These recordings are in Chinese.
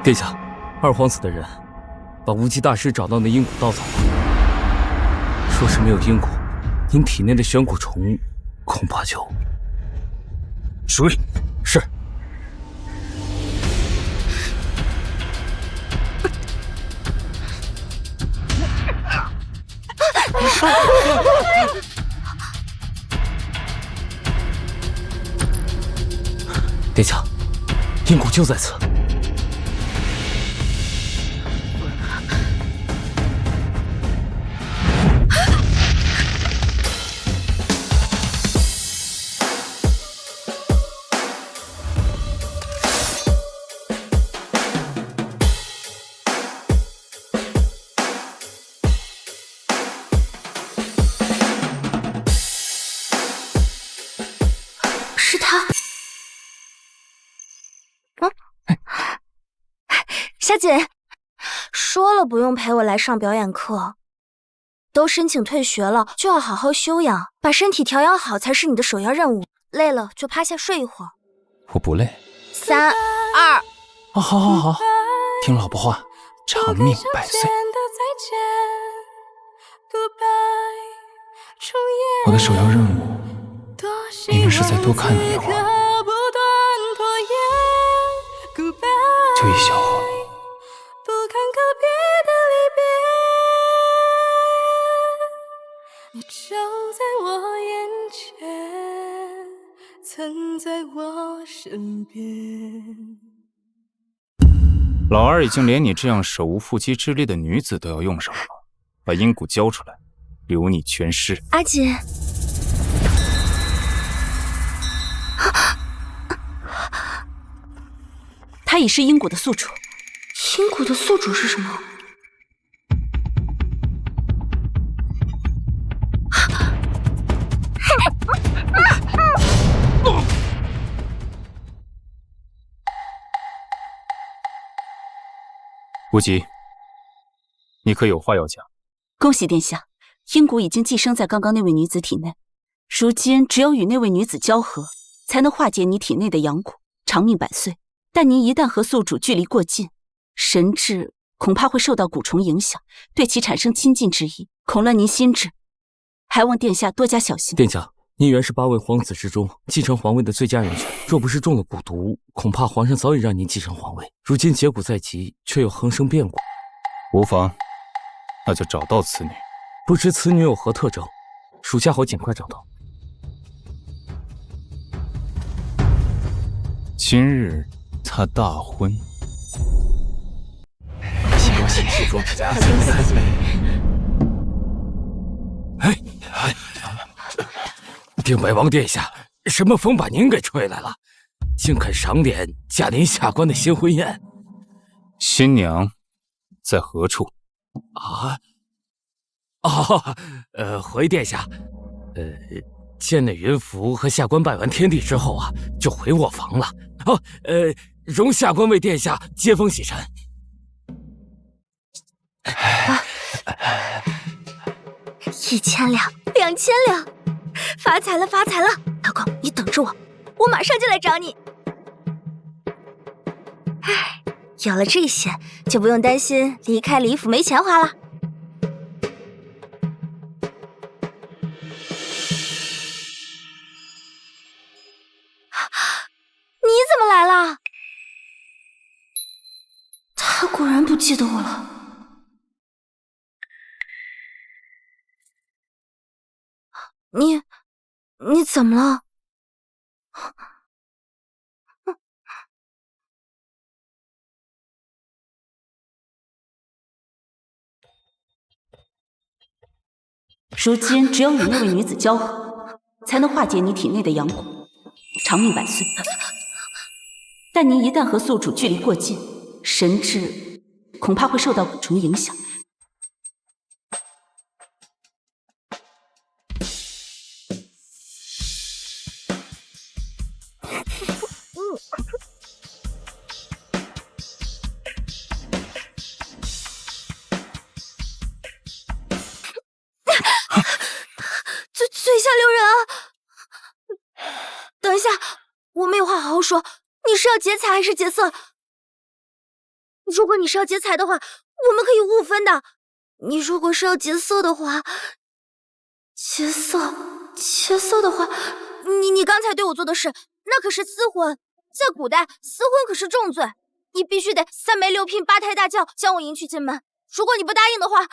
殿下，二皇子的人把无极大师找到那阴骨盗走了，说是没有阴骨，您体内的玄蛊虫恐怕就……水是。殿下，阴骨就在此。是他。夏姐，说了不用陪我来上表演课，都申请退学了，就要好好休养，把身体调养好才是你的首要任务。累了就趴下睡一会儿。我不累。3、2。好好好，听老婆话，长命百岁。我的首要任务，明明是再多看你一会儿，就一小会儿。你就在我眼前，曾在我身边。老二已经连你这样手无缚鸡之力的女子都要用上了，把阴骨交出来，留你全尸。阿姐，他已是阴骨的宿主。阴骨的宿主是什么？无极，你可有话要讲？恭喜殿下，阴骨已经寄生在刚刚那位女子体内，如今只有与那位女子交合，才能化解你体内的阳蛊，长命百岁。但您一旦和宿主距离过近，神智恐怕会受到蛊虫影响，对其产生亲近之意，恐乱您心智，还望殿下多加小心。殿下，您原是8位皇子之中继承皇位的最佳人选，若不是中了蛊毒，恐怕皇上早已让您继承皇位。如今劫蛊在即，却又横生变故。无妨，那就找到此女。不知此女有何特征，属下好尽快找到。今日她大婚，恭喜恭喜恭喜！定北王殿下，什么风把您给吹来了？竟肯赏脸嫁您下官的新婚宴？新娘在何处？回殿下，见那云符和下官拜完天地之后啊，就回卧房了。容下官为殿下接风洗尘。1000两，2000两，发财了发财了！老公，你等着我，我马上就来找你。有了这些，就不用担心离开李府没钱花了。你怎么来了？他果然不记得我了。你怎么了？如今只有与那位女子交合，才能化解你体内的阳蛊，长命百岁。但您一旦和宿主距离过近，神智恐怕会受到蛊虫影响。说，你是要劫财还是劫色？如果你是要劫财的话，我们可以互分的。你如果是要劫色的话，劫色的话，你刚才对我做的事，那可是私婚，在古代，私婚可是重罪，你必须得3媒6聘8抬大轿将我迎娶进门。如果你不答应的话，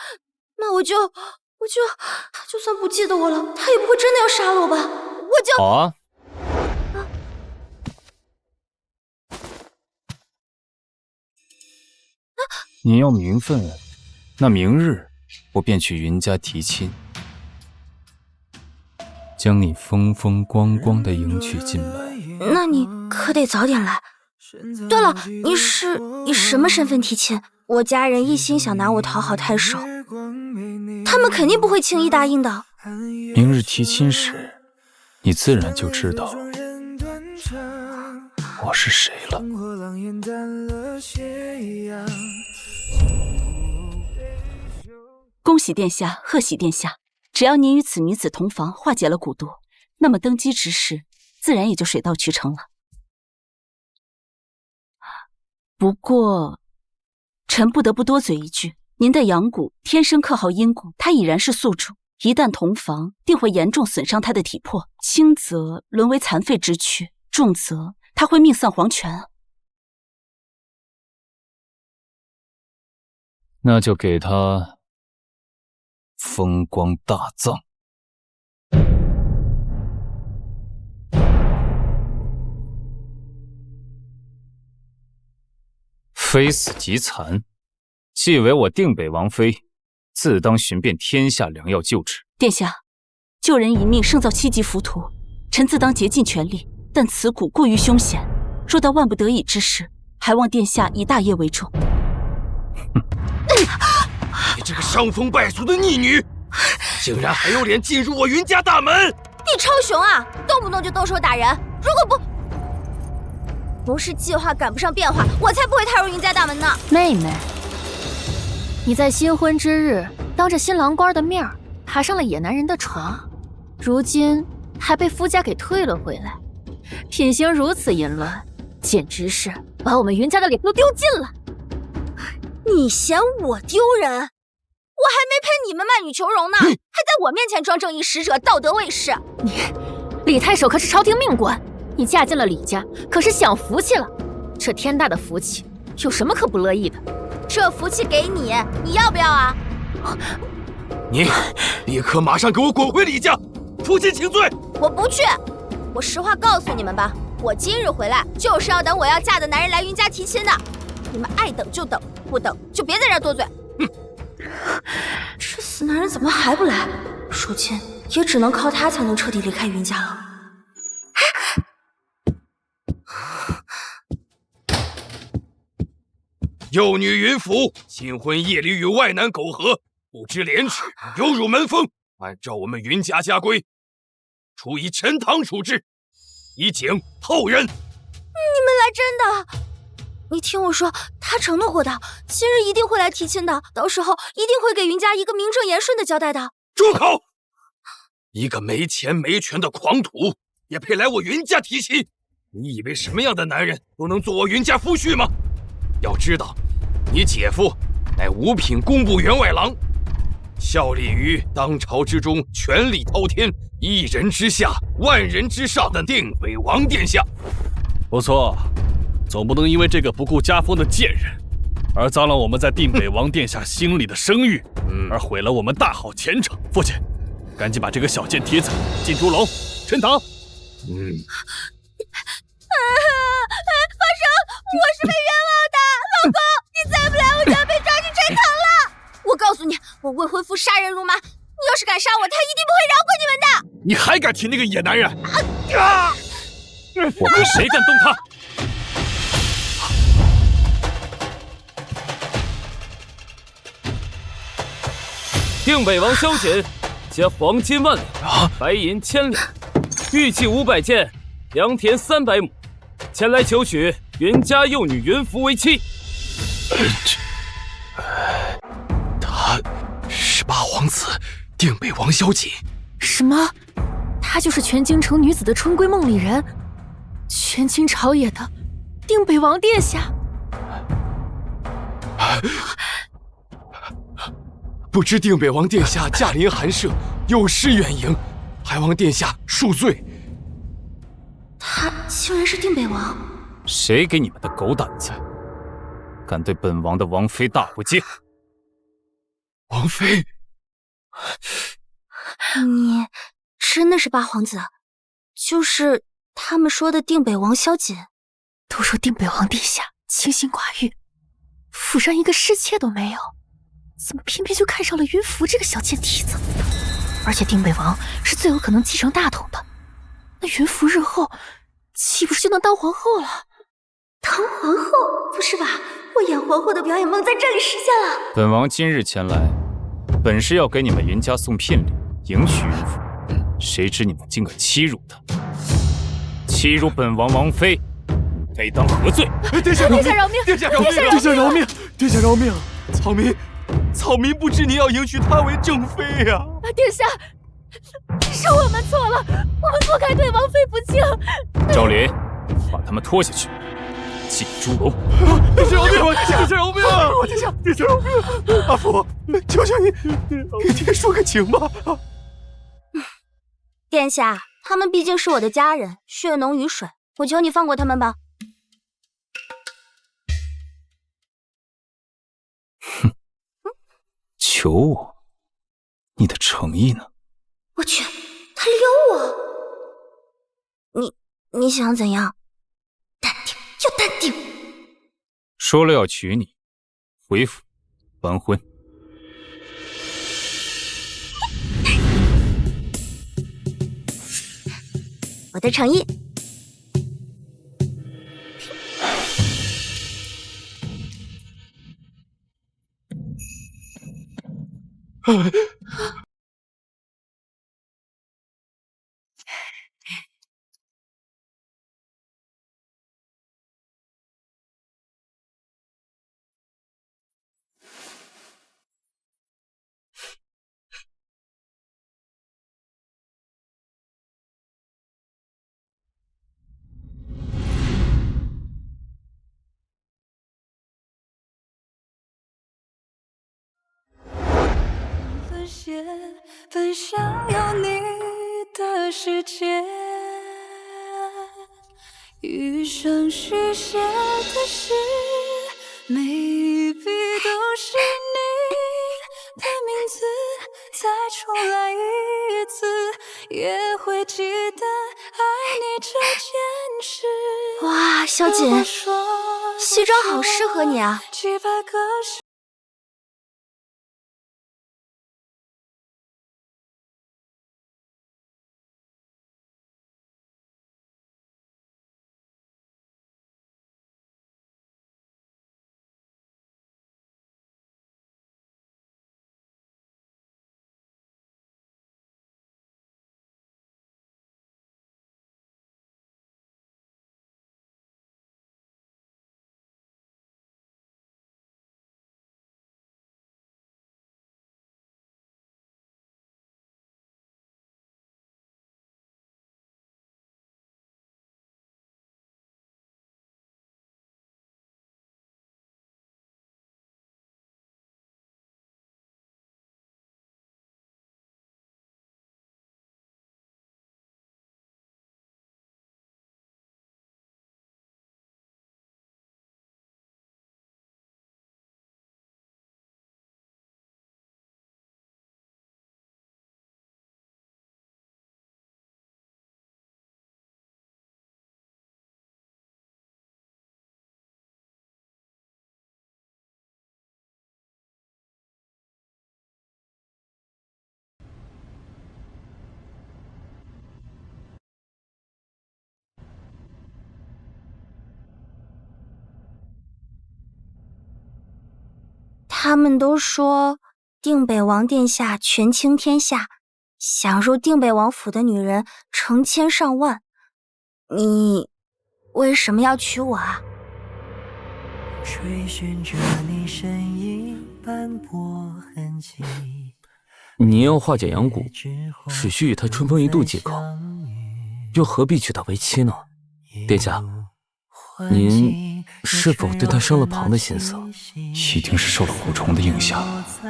那我就，他就算不记得我了，他也不会真的要杀了我吧？我就好啊。你要名分，那明日我便去云家提亲，将你风风光光的迎娶进门。那你可得早点来。对了，你是以什么身份提亲？我家人一心想拿我讨好太守，他们肯定不会轻易答应的。明日提亲时，你自然就知道我是谁了。恭喜殿下，贺喜殿下！只要您与此女子同房，化解了蛊毒，那么登基之事自然也就水到渠成了。不过，臣不得不多嘴一句，您的阳骨天生克耗阴骨，他已然是宿主，一旦同房，定会严重损伤他的体魄，轻则沦为残废之躯，重则他会命丧黄泉啊！那就给他风光大葬。非死即残，既为我定北王妃，自当寻遍天下良药救治。殿下，救人一命胜造7级浮屠，臣自当竭尽全力，但此蛊过于凶险，若到万不得已之时，还望殿下以大业为重。你这个伤风败俗的逆女，竟然还有脸进入我云家大门！你超雄啊，动不动就动手打人。如果不，不是计划赶不上变化，我才不会踏入云家大门呢。妹妹，你在新婚之日当着新郎官的面爬上了野男人的床，如今还被夫家给退了回来，品行如此淫乱，简直是把我们云家的脸都丢尽了。你嫌我丢人？我还没陪你们卖女求荣呢，还在我面前装正义使者、道德卫士。李太守可是朝廷命官，你嫁进了李家，可是享福气了。这天大的福气，有什么可不乐意的？这福气给你，你要不要啊？你立刻马上给我滚回李家，负荆请罪！我不去。我实话告诉你们吧，我今日回来就是要等我要嫁的男人来云家提亲的。你们爱等就等，不等就别在这儿多嘴。这死男人怎么还不来？如今也只能靠他才能彻底离开云家了。幼女云凫新婚夜里与外男苟合，不知廉耻，有辱门风。按照我们云家家规，处以沉塘处置，以警后人。你们来真的？你听我说，他承诺过的，今日一定会来提亲的，到时候一定会给云家一个名正言顺的交代的。住口！一个没钱没权的狂土，也配来我云家提亲？你以为什么样的男人都能做我云家夫婿吗？要知道，你姐夫乃五品工部员外郎，效力于当朝之中权力滔天、一人之下、万人之上的定北王殿下。不错，总不能因为这个不顾家风的贱人，而脏了我们在定北王殿下心里的声誉，而毁了我们大好前程。父亲，赶紧把这个小贱蹄子进猪笼沉塘。发生，我是被冤枉的，老公，你再不来，我就要被抓去沉塘了。我告诉你，我未婚夫杀人如麻，你要是敢杀我，他一定不会饶过你们的。你还敢提那个野男人？我看谁敢动他！定北王萧简，加黄金1万两，白银1000两，玉器500件，良田300亩，前来求娶云家幼女云凫为妻。他是八皇子定北王萧简。什么？他就是全京城女子的春闺梦里人？权倾朝野的定北王殿下。不知定北王殿下驾临寒舍，有失远迎，还望殿下恕罪。他竟然是定北王！谁给你们的狗胆子，敢对本王的王妃大不敬？王妃，你真的是八皇子，就是他们说的定北王萧瑾。都说定北王殿下清心寡欲，府上一个侍妾都没有，怎么偏偏就看上了云凫这个小贱蹄子？而且定北王是最有可能继承大统的，那云凫日后岂不是就能当皇后了？当皇后？不是吧，我演皇后的表演梦在这里实现了。本王今日前来，本是要给你们云家送聘礼，迎娶云凫，谁知你们竟敢欺辱她，欺辱本王王妃，该当何罪？殿下饶命！殿下饶命！殿下饶命！殿下饶命！草民不知您要迎娶她为正妃呀！殿下，是我们错了，我们不该对王妃不敬。赵林，把他们拖下去，进猪笼。殿下饶命！殿下饶命！殿下饶命！阿福，求求你，给爹说个情吧！殿下，他们毕竟是我的家人，血浓于水，我求你放过他们吧。哼，求我？你的诚意呢？我去，他撩我！你想怎样？淡定，要淡定。说了要娶你，回府完婚。我的诚意。本想有你的世界，余生许下的事，每一笔都是你的名字，再重来一次，也会记得爱你这件事。哇，萧瑾，西装好适合你啊！几百个他们都说定北王殿下权倾天下，想入定北王府的女人成千上万，你为什么要娶我啊？追寻着你身影斑驳痕迹，你要化解阳谷，只需与他春风一度即可，又何必娶她为妻呢？殿下，您是否对他生了旁的心思？一定是受了蛊虫的影响，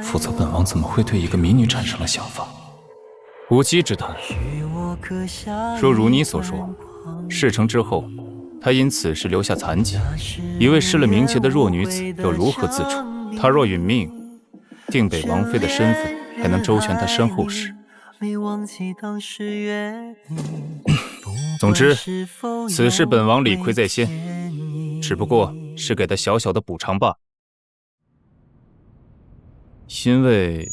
否则本王怎么会对一个民女产生了想法？无稽之谈。若如你所说，事成之后，她因此事留下残疾，一位失了名节的弱女子又如何自处？她若殒命，定北王妃的身份还能周全她身后事。总之，此事本王理亏在先，只不过是给她小小的补偿罢。因为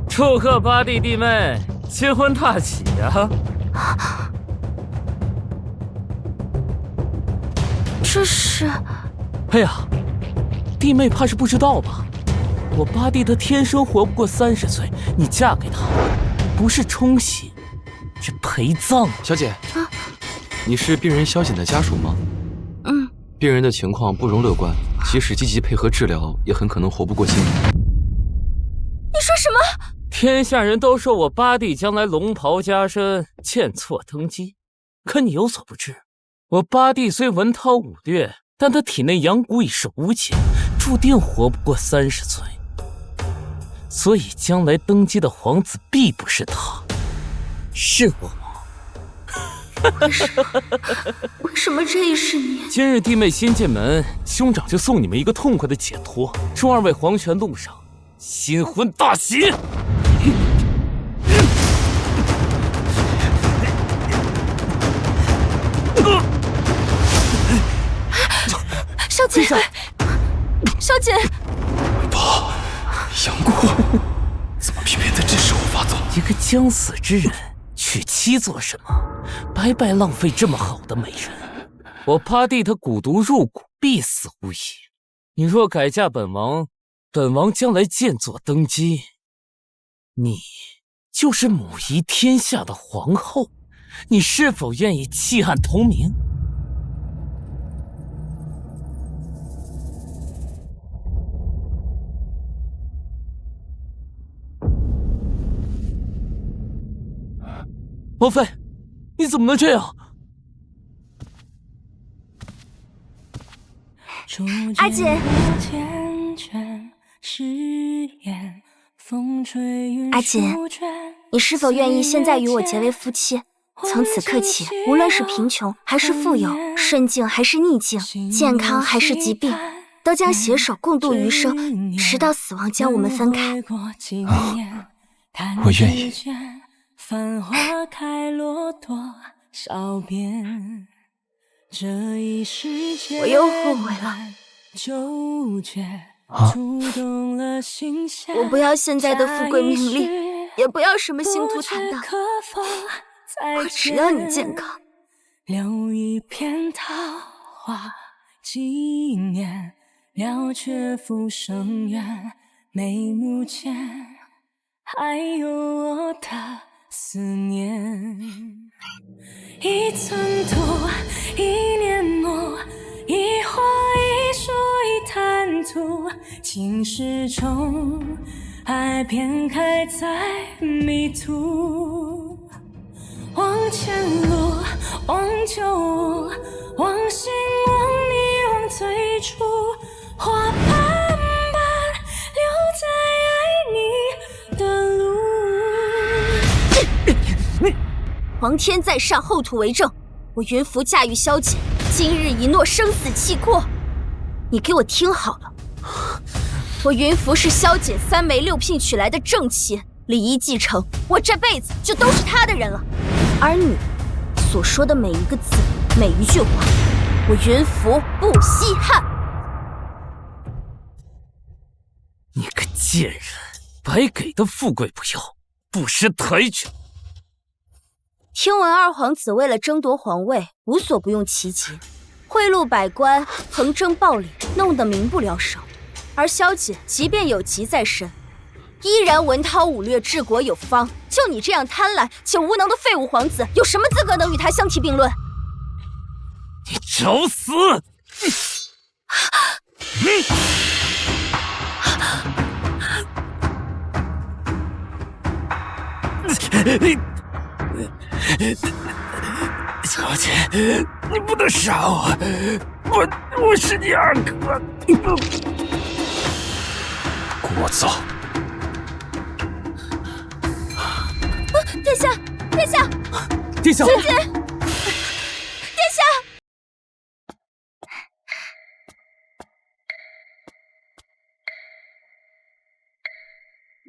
祝贺八弟弟妹新婚大喜呀！这是……哎呀，弟妹怕是不知道吧？我八弟他天生活不过30岁，你嫁给他，不是冲喜，是陪葬。小姐，你是病人萧瑾的家属吗？病人的情况不容乐观，即使积极配合治疗，也很可能活不过今年。你说什么？天下人都说我八弟将来龙袍加身，剑错登基，可你有所不知，我八弟虽文韬武略，但他体内阳骨已是无解，注定活不过30岁。所以将来登基的皇子必不是他，是我。为什么这是你？今日弟妹新进门，兄长就送你们一个痛快的解脱，祝二位黄泉路上新婚大喜。萧瑾，萧瑾，爸，杨过，怎么偏偏在这时候发作？一个将死之人娶妻做什么？白白浪费这么好的美人。我八弟他蛊毒入骨，必死无疑。你若改嫁本王，本王将来剑座登基，你就是母仪天下的皇后，你是否愿意弃暗投明？王妃，你怎么能这样？阿姐，阿锦，你是否愿意现在与我结为夫妻？从此刻起，无论是贫穷还是富有，顺境还是逆境，健康还是疾病，都将携手共度余生，直到死亡将我们分开。我愿意。繁花开落多少遍，这一世间我又后悔了。我不要现在的富贵名利，也不要什么星途坦荡，我只要你健康。留一片桃花纪念，了却浮生缘，眉目间还有我的思念。一寸土，一年暮，一花一树一滩土，情始终，爱便开在迷途。望前路，望旧物，望心，望你，望最初，花瓣般留在爱你的路。皇天在上，后土为证。我云凫驾驭萧瑾，今日一诺生死契阔。你给我听好了，我云凫是萧瑾3媒6聘娶来的正妻，礼仪继承，我这辈子就都是他的人了。而你所说的每一个字，每一句话，我云凫不稀罕。你个贱人，白给的富贵不要，不识抬举。听闻二皇子为了争夺皇位，无所不用其极，贿赂百官，横征暴敛，弄得民不聊生。而萧瑾即便有疾在身，依然文韬武略，治国有方。就你这样贪婪且无能的废物皇子，有什么资格能与他相提并论？你找死！小姐，你不能杀我，我是你二哥。聒噪！殿下，殿下，殿下，小姐，殿下。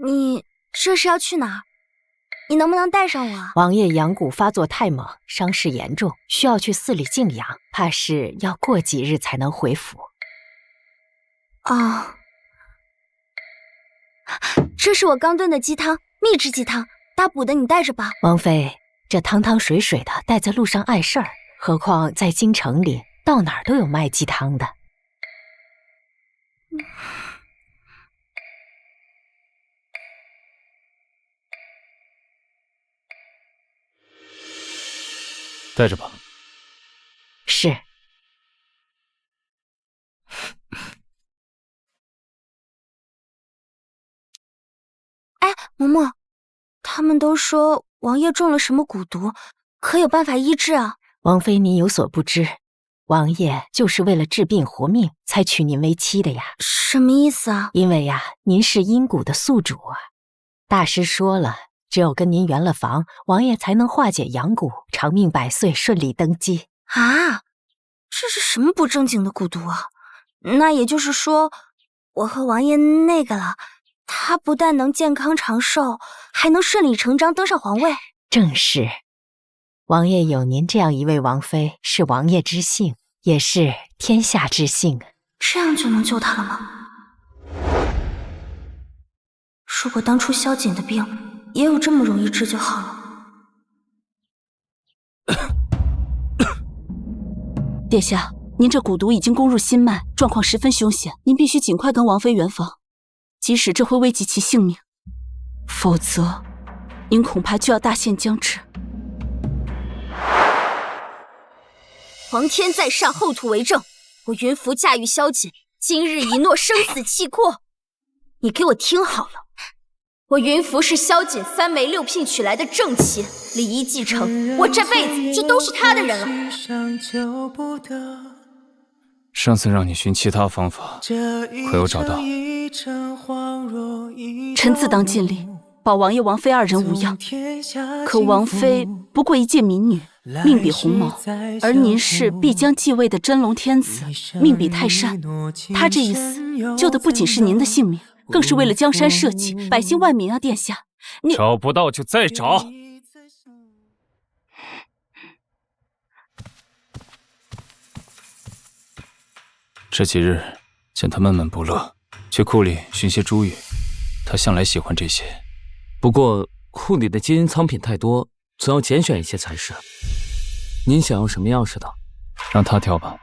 你这是要去哪儿？你能不能带上我啊？王爷阳谷发作太猛，伤势严重，需要去寺里静养，怕是要过几日才能回府。哦，这是我刚炖的鸡汤，秘制鸡汤，大补的，你带着吧。王妃，这汤汤水水的，带在路上碍事儿，何况在京城里，到哪儿都有卖鸡汤的。带着吧。是。哎，嬷嬷，他们都说王爷中了什么蛊毒，可有办法医治啊？王妃，您有所不知，王爷就是为了治病活命才娶您为妻的呀。什么意思啊？因为呀，您是阴谷的宿主啊。大师说了，只有跟您圆了房，王爷才能化解阳蛊，长命百岁，顺利登基。啊，这是什么不正经的蛊毒啊？那也就是说，我和王爷那个了，他不但能健康长寿，还能顺理成章登上皇位。正是，王爷有您这样一位王妃，是王爷之幸，也是天下之幸。这样就能救他了吗？如果当初萧瑾的病也有这么容易治就好了。殿下，您这蛊毒已经攻入心脉，状况十分凶险，您必须尽快跟王妃圆房，即使这会危及其性命，否则您恐怕就要大限将至。皇天在上，后土为证，我云服驾驭萧瑾，今日一诺生死契阔。你给我听好了，我云服是萧瑾3媒6聘娶来的正妻，礼仪继承，我这辈子就都是他的人了。上次让你寻其他方法，可有找到？臣自当尽力，保王爷王妃2人无恙。可王妃不过一介民女，命比鸿毛，而您是必将继位的真龙天子，命比泰山。他这一死，救的不仅是您的性命，更是为了江山社稷、百姓万民啊！殿下，你找不到就再找。这几日见他闷闷不乐，去库里寻些珠玉，他向来喜欢这些。不过库里的金银藏品太多，总要拣选一些才是。您想要什么样式的？让他挑吧，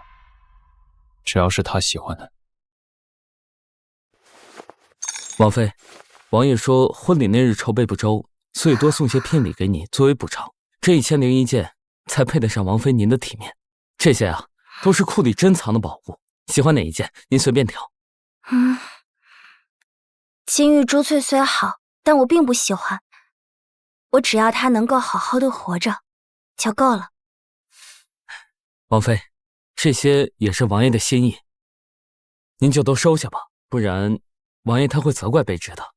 只要是他喜欢的。王妃，王爷说婚礼那日筹备不周，所以多送些聘礼给你作为补偿。这1001件才配得上王妃您的体面。这些啊，都是库里珍藏的宝物，喜欢哪一件您随便挑。金玉珠翠虽好，但我并不喜欢。我只要他能够好好的活着就够了。王妃，这些也是王爷的心意，您就都收下吧，不然王爷他会责怪卑职的。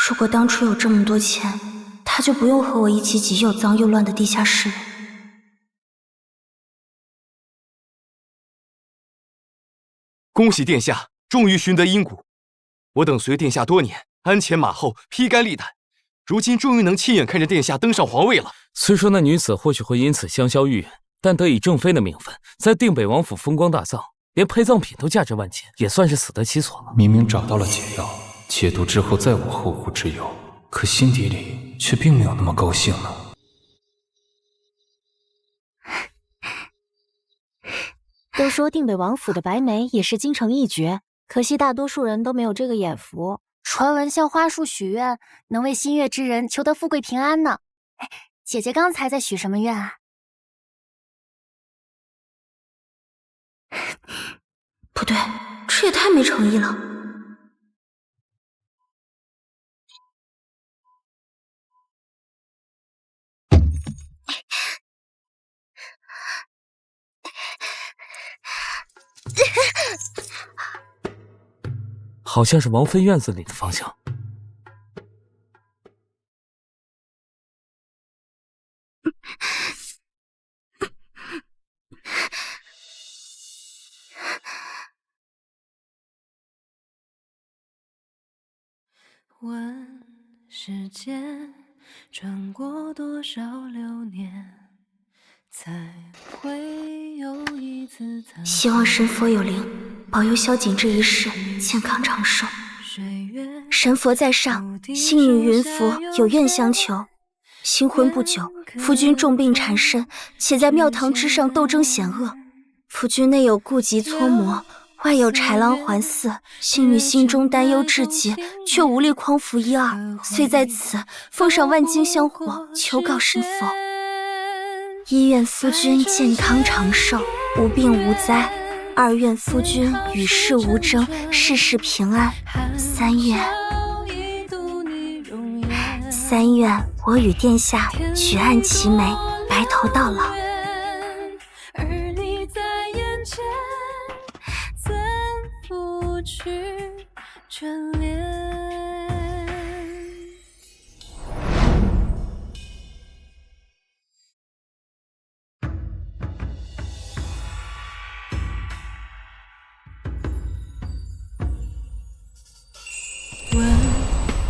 如果当初有这么多钱，他就不用和我一起挤又脏又乱的地下室了。恭喜殿下，终于寻得阴蛊。我等随殿下多年，鞍前马后，披肝沥胆，如今终于能亲眼看着殿下登上皇位了。虽说那女子或许会因此香消玉殒，但得以正妃的名分，在定北王府风光大葬，连陪葬品都价值万金，也算是死得其所了。明明找到了解药，解毒之后再无后顾之忧，可心底里却并没有那么高兴呢。都说定北王府的白眉也是京城一绝，可惜大多数人都没有这个眼福。传闻向花树许愿，能为心悦之人求得富贵平安呢。姐姐刚才在许什么愿啊？不对，这也太没诚意了。好像是王妃院子里的方向。问世间转过多少流年，才会有一次擦肩。希望神佛有灵，保佑萧瑾这一世健康长寿。神佛在上，星女云服有愿相求。新婚不久，夫君重病缠身，且在庙堂之上斗争险恶。夫君内有痼疾搓磨，外有豺狼环伺，星女心中担忧至极，却无力匡扶一二，遂在此奉上万金香火，求告神佛。一愿夫君健康长寿，无病无灾；二愿夫君与世无争，事事平安；三愿我与殿下举案齐眉，白头到老。而你在眼前，怎拂去眷恋？问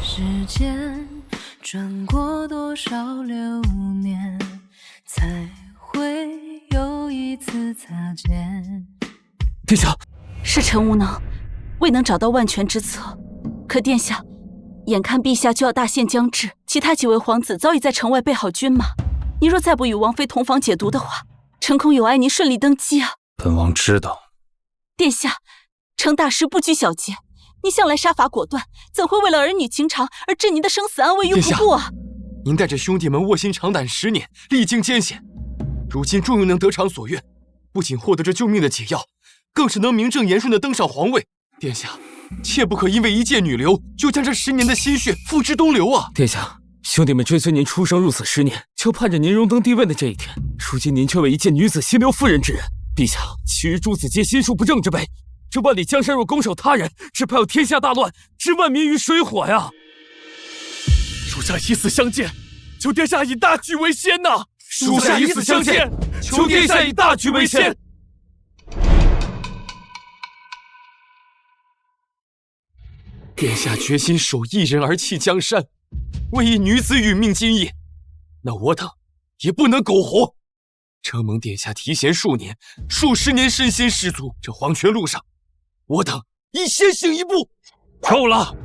世间转过多少流年，才会有一次擦肩。殿下，是臣无能，未能找到万全之策。可殿下，眼看陛下就要大限将至，其他几位皇子早已在城外备好军马。你若再不与王妃同房解毒的话，臣恐有碍您顺利登基啊！本王知道。殿下，程大师不拘小节，你向来杀伐果断，怎会为了儿女情长而置您的生死安危于不顾啊？您带着兄弟们卧薪尝胆10年，历经艰险，如今终于能得偿所愿，不仅获得这救命的解药，更是能名正言顺地登上皇位。殿下，切不可因为一介女流，就将这10年的心血付之东流啊！殿下，兄弟们追随您出生入死10年，就盼着您荣登帝位的这一天。如今您却为一介女子心留妇人之仁，陛下，其余诸子皆心术不正之辈。这万里江山若拱手他人，只怕有天下大乱，置万民于水火呀！属下以死相见，求殿下以大局为先呐！属下以死相见，求殿下以大局为先。殿下决心守一人而弃江山，为一女子殒命今夜，那我等也不能苟活。承蒙殿下提携数年，数10年身先士卒，这黄泉路上，我等已先行一步。够了！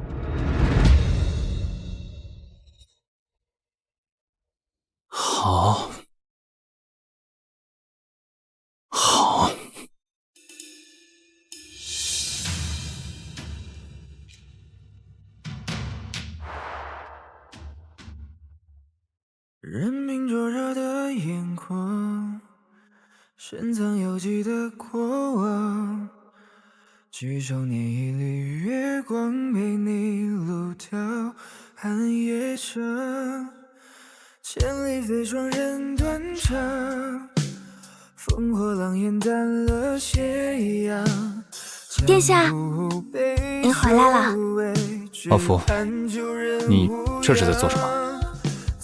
好，好。人民灼热的眼眶，深藏犹记的过往，举手拈一缕月光，陪你路遥寒夜长，千里飞霜任断肠，烽火狼烟淡了斜阳。殿下，您回来了。老夫，你这是在做什么？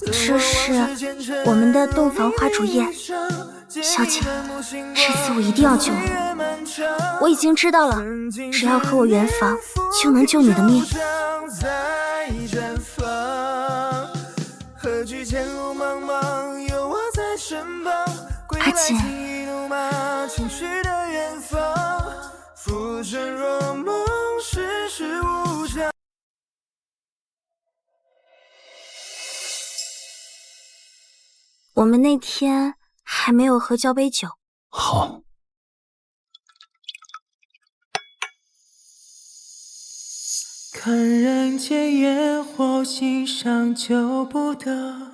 这是我们的洞房花烛夜，萧瑾，这次我一定要救你。我已经知道了，只要和我圆房，就能救你的命。阿锦，我们那天还没有喝交杯酒。好。看人间烟火，欣赏救不得。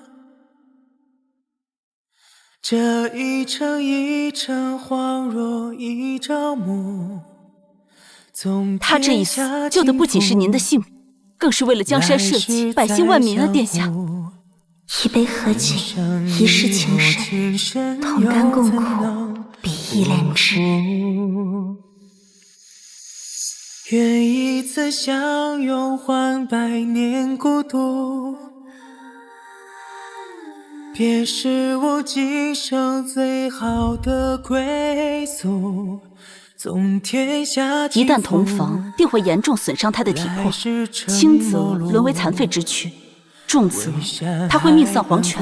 这一程一程，恍若一朝暮。他这一死，救的不仅是您的性命，更是为了江山社稷、百姓万民啊，殿下。一杯合景，一世情深，同甘共苦，比翼连枝。愿一次相拥换百年孤独，别是我今生最好的归宿。纵天下一旦同房，定会严重损伤他的体魄，轻则沦为残废之躯，重则他会命丧黄泉。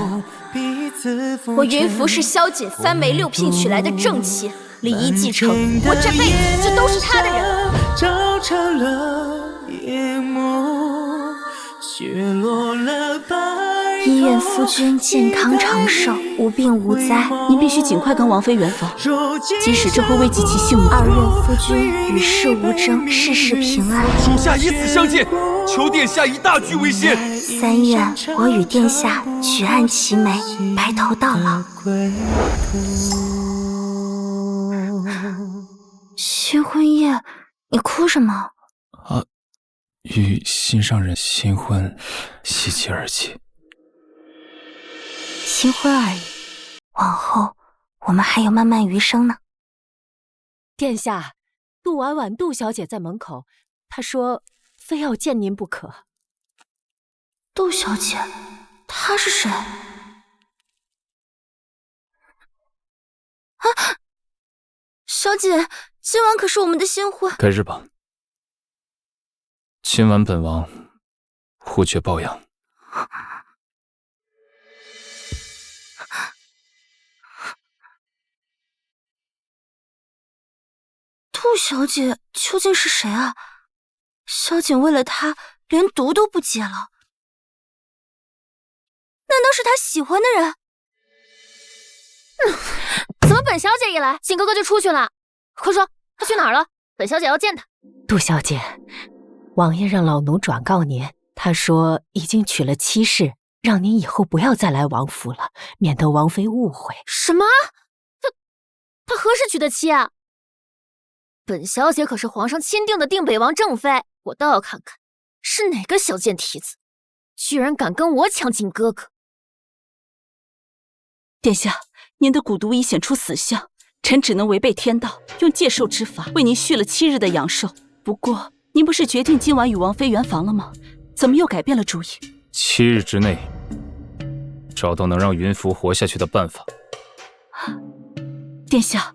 我云浮是萧姐3媒6聘娶来的正妻，李一继承，我这辈子就都是他的人。照成了夜幕，雪落了白头。医愿夫君健康长寿，无病无灾。您必须尽快跟王妃圆房，即使这会危及其性命。2愿夫君与世无争，事事平安。属下以此相见，求殿下以大局为先。3愿我与殿下举案齐眉，白头到老。新婚夜，你哭什么？与心上人新婚，喜极而泣。新婚而已，往后我们还有漫漫余生呢。殿下，杜婉婉杜小姐在门口，她说非要见您不可。杜小姐，她是谁？小姐，今晚可是我们的新婚。开日吧。今晚本王护爵抱养。杜小姐究竟是谁啊？萧景为了她连毒都不接了，难道是他喜欢的人？怎么本小姐一来，景哥哥就出去了？快说，他去哪儿了？本小姐要见他。杜小姐，王爷让老奴转告您，他说已经娶了妻室，让您以后不要再来王府了，免得王妃误会。什么？他何时娶的妻啊？本小姐可是皇上钦定的定北王正妃，我倒要看看是哪个小贱蹄子，居然敢跟我抢景哥哥。殿下，您的蛊毒已显出死相，臣只能违背天道，用戒寿之法为您续了7日的阳寿。不过，您不是决定今晚与王妃圆房了吗？怎么又改变了主意？7日之内，找到能让云浮活下去的办法。殿下，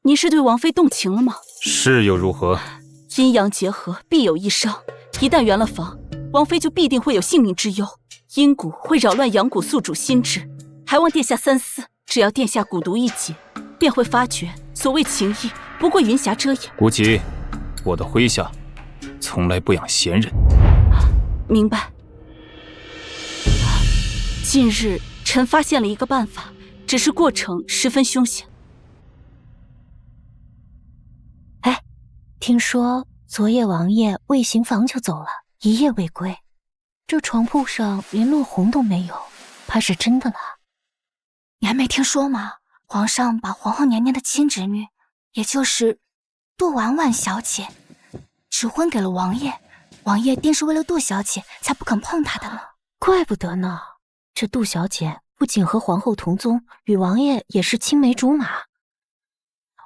您是对王妃动情了吗？是又如何？阴阳结合，必有一伤。一旦圆了房，王妃就必定会有性命之忧，阴蛊会扰乱阳谷宿主心智。还望殿下三思，只要殿下蛊毒一解，便会发觉所谓情义不过云霞遮掩。无极，我的麾下从来不养闲人。明白。近日臣发现了一个办法，只是过程十分凶险。哎，听说昨夜王爷未行房就走了，一夜未归，这床铺上连落红都没有，怕是真的了。你还没听说吗？皇上把皇后娘娘的亲侄女，也就是杜婉婉小姐，指婚给了王爷。王爷定是为了杜小姐才不肯碰她的呢。怪不得呢，这杜小姐不仅和皇后同宗，与王爷也是青梅竹马。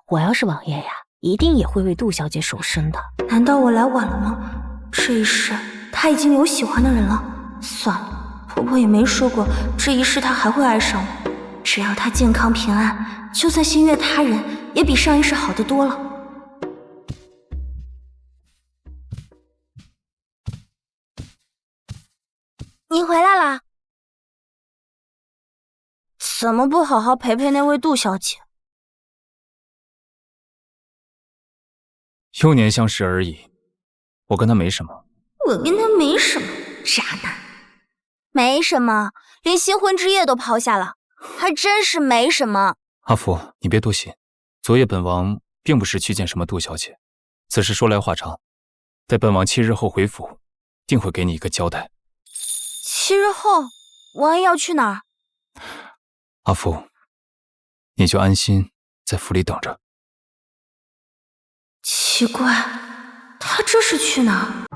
我要是王爷呀，一定也会为杜小姐守身的。难道我来晚了吗？这一世她已经有喜欢的人了。算了，婆婆也没说过这一世她还会爱上我。只要她健康平安，就算心悦他人，也比上一世好得多了。你回来啦？怎么不好好陪陪那位杜小姐？幼年相识而已，我跟她没什么。我跟她没什么，渣男。没什么，连新婚之夜都抛下了，还真是没什么。阿福，你别多心。昨夜本王并不是去见什么杜小姐，此事说来话长，待本王7日后回府，定会给你一个交代。7日后，王爷要去哪儿？阿福，你就安心在府里等着。奇怪，他这是去哪儿？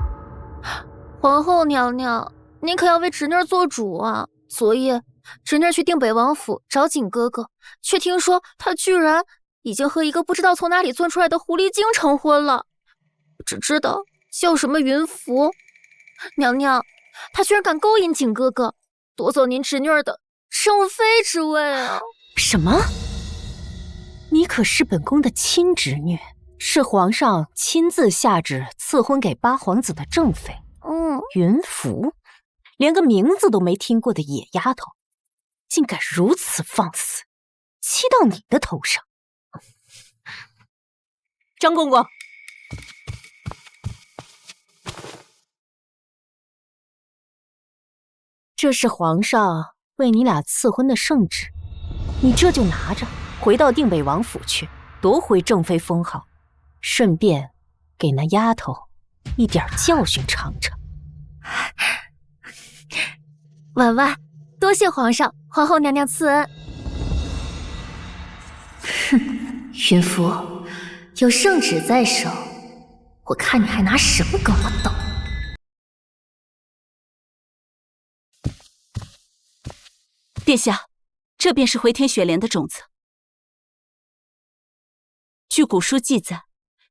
皇后娘娘，您可要为侄女做主啊！昨夜侄女去定北王府找景哥哥，却听说他居然已经和一个不知道从哪里钻出来的狐狸精成婚了。只知道叫什么云浮。娘娘，他居然敢勾引景哥哥，夺走您侄女儿的正妃之位啊！什么？你可是本宫的亲侄女，是皇上亲自下旨赐婚给八皇子的正妃。云浮，连个名字都没听过的野丫头，竟敢如此放肆，欺到你的头上！张公公，这是皇上为你俩赐婚的圣旨，你这就拿着，回到定北王府去，夺回正妃封号，顺便给那丫头一点教训尝尝。婉婉，多谢皇上、皇后娘娘赐恩。哼，云浮，有圣旨在手，我看你还拿什么跟我斗？殿下，这便是回天雪莲的种子。据古书记载，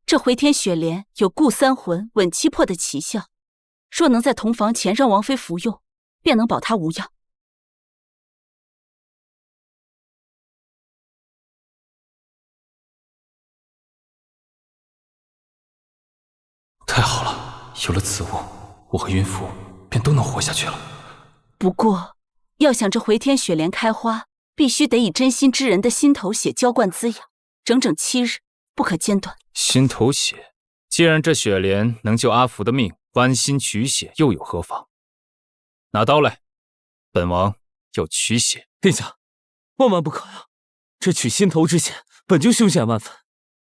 这回天雪莲有固三魂、稳七魄的奇效，若能在同房前让王妃服用，便能保她无恙。太好了，有了此物，我和云浮便都能活下去了。不过，要想这回天雪莲开花，必须得以真心之人的心头血浇灌滋养，整整7日，不可间断。心头血，既然这雪莲能救阿福的命，剜心取血又有何妨？拿刀来，本王要取血。殿下，万万不可呀！这取心头之血本就凶险万分，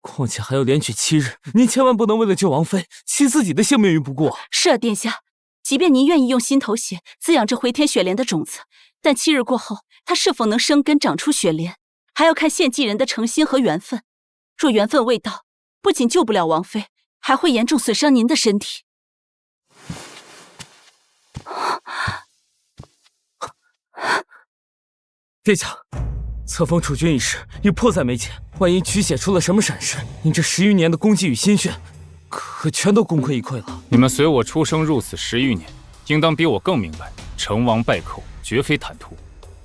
况且还要连取7日，您千万不能为了救王妃，弃自己的性命于不顾啊！是啊，殿下，即便您愿意用心头血滋养这回天雪莲的种子，但7日过后，它是否能生根长出雪莲，还要看献祭人的诚心和缘分。若缘分未到，不仅救不了王妃，还会严重损伤您的身体。殿下，册封储君一事已迫在眉前，万一取血出了什么闪失，您这10余年的功绩与心血，可全都功亏一篑了。你们随我出生入死10余年，应当比我更明白，成王败寇绝非坦途。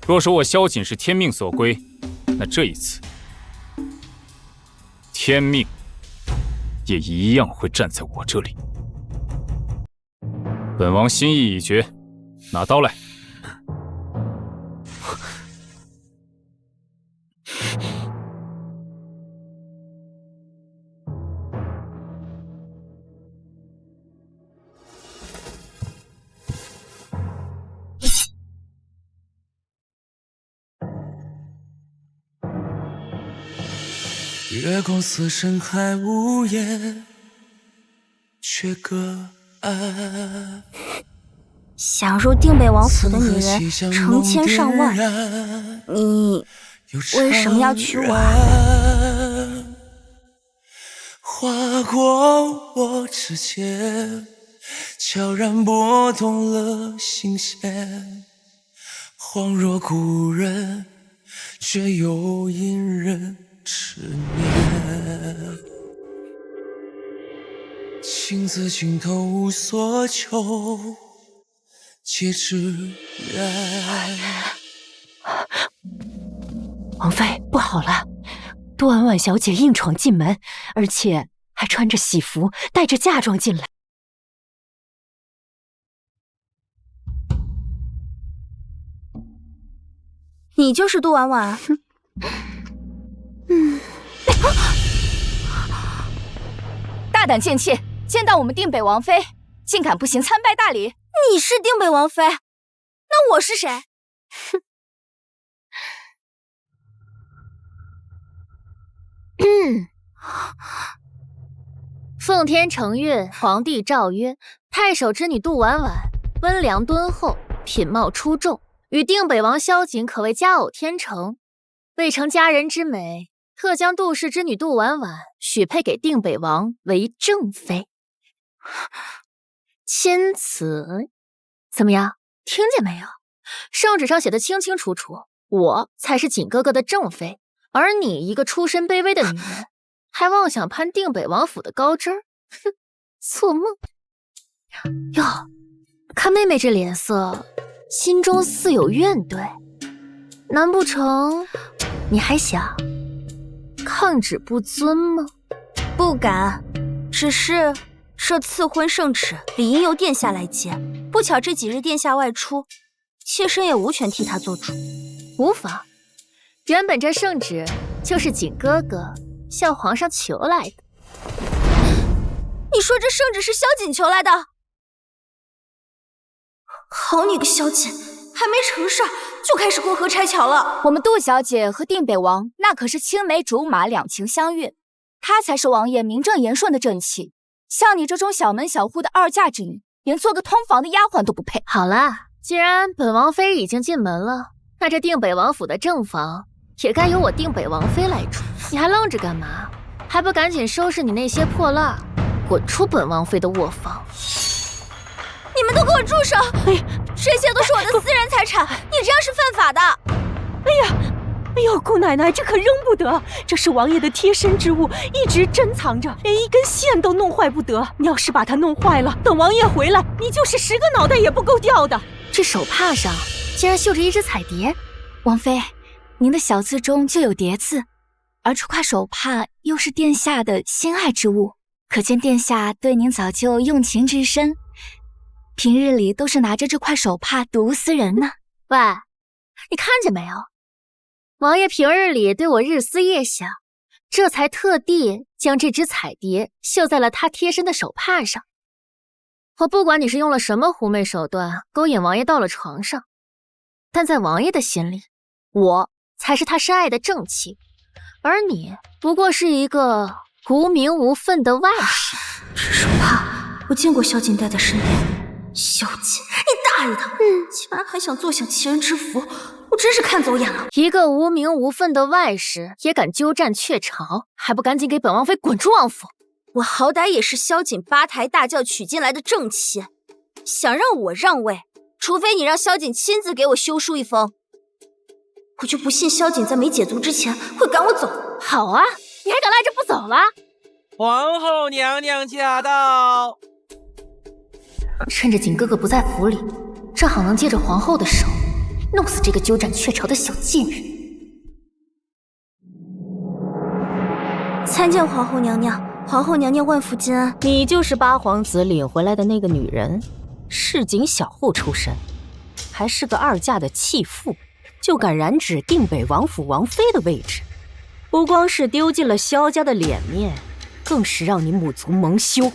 若说我萧瑾是天命所归，那这一次，天命也一样会站在我这里。本王心意已决，拿刀来。月光似深海无言，却隔岸。想入定北王府的女人成千上万，你为什么要娶我啊？划过我指尖，悄然拨动了心弦。恍若故人，却又隐忍执念。情字尽头无所求，皆自然。王妃，不好了！杜婉婉小姐硬闯进门，而且还穿着喜服，带着嫁妆进来。你就是杜婉婉？大胆贱妾，见到我们定北王妃，竟敢不行参拜大礼！你是定北王妃，那我是谁？奉天承运，皇帝诏曰：太守之女杜婉婉，温良敦厚，品貌出众，与定北王萧瑾可谓佳偶天成。为承佳人之美，特将杜氏之女杜婉婉许配给定北王为正妃。钦此，怎么样？听见没有？圣旨上写的清清楚楚，我才是瑾哥哥的正妃，而你一个出身卑微的女人，还妄想攀定北王府的高枝儿，哼！做梦。哟，看妹妹这脸色，心中似有怨怼。难不成你还想抗旨不遵吗？不敢，只是这赐婚圣旨理应由殿下来接，不巧这几日殿下外出，妾身也无权替他做主。无妨，原本这圣旨就是景哥哥向皇上求来的。你说这圣旨是萧瑾求来的？好你个萧瑾，还没成事就开始过河拆桥了。我们杜小姐和定北王那可是青梅竹马，两情相悦，她才是王爷名正言顺的正妻。像你这种小门小户的二嫁之女，连做个通房的丫鬟都不配。好啦，既然本王妃已经进门了，那这定北王府的正房也该由我定北王妃来住。你还愣着干嘛？还不赶紧收拾你那些破烂，滚出本王妃的卧房！你们都给我住手！这些都是我的私人财产，你这样是犯法的。哎呦，姑奶奶，这可扔不得，这是王爷的贴身之物，一直珍藏着，连一根线都弄坏不得。你要是把它弄坏了，等王爷回来，你就是10个脑袋也不够掉的。这手帕上竟然绣着一只彩蝶。王妃，您的小字中就有蝶字，而这块手帕又是殿下的心爱之物，可见殿下对您早就用情至深，平日里都是拿着这块手帕毒死人呢。喂，你看见没有？王爷平日里对我日思夜想，这才特地将这只彩蝶绣在了他贴身的手帕上。我不管你是用了什么狐媚手段勾引王爷到了床上，但在王爷的心里，我才是他深爱的正妻，而你不过是一个无名无分的外室。这手帕我见过萧瑾戴在身边，萧瑾，你大爷的！竟然还想坐享其人之福，我真是看走眼了。一个无名无分的外室也敢鸠占鹊巢，还不赶紧给本王妃滚出王府！我好歹也是萧瑾八抬大轿娶进来的正妻，想让我让位，除非你让萧瑾亲自给我修书一封，我就不信萧瑾在没解族之前会赶我走。好啊，你还敢赖着不走了？皇后娘娘驾到！趁着景哥哥不在府里，正好能借着皇后的手弄死这个鸠占鹊巢的小贱人。参见皇后娘娘，皇后娘娘万福金安。你就是八皇子领回来的那个女人，市井小户出身，还是个2嫁的弃妇，就敢染指定北王府王妃的位置，不光是丢尽了萧家的脸面，更是让你母族蒙羞。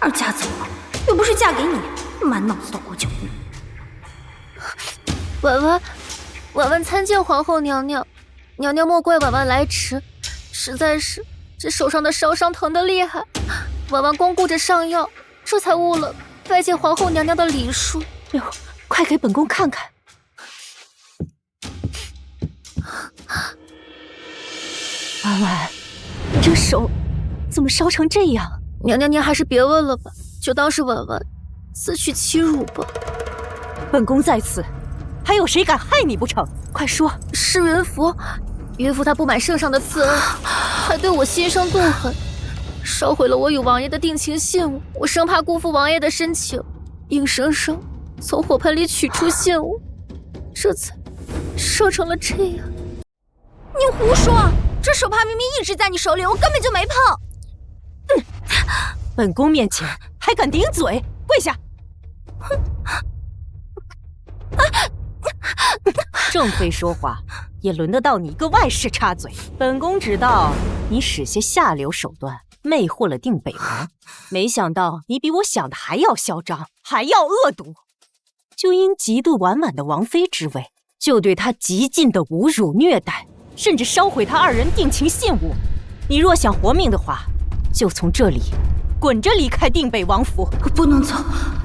2嫁怎么了？又不是嫁给你，满脑子的胡搅。婉婉参见皇后娘娘，娘娘莫怪婉婉来迟，实在是这手上的烧伤疼得厉害，婉婉光顾着上药，这才误了拜见皇后娘娘的礼数。哟，快给本宫看看。婉婉，你这手怎么烧成这样？娘娘您还是别问了吧，就当是婉婉自取其辱吧。本宫在此，还有谁敢害你不成？快说！是云福，云福他不满圣上的慈恩，还对我心生妒恨，烧毁了我与王爷的定情信物。我生怕辜负王爷的深情，硬生生从火盆里取出信物，这才烧成了这样。你胡说！这手帕明明一直在你手里，我根本就没碰。本宫面前还敢顶嘴，跪下！正妃说话，也轮得到你一个外室插嘴？本宫知道你使些下流手段魅惑了定北王，没想到你比我想的还要嚣张，还要恶毒。就因嫉妒婉婉的王妃之位，就对她极尽的侮辱虐待，甚至烧毁她2人定情信物。你若想活命的话，就从这里滚着离开定北王府。我不能走，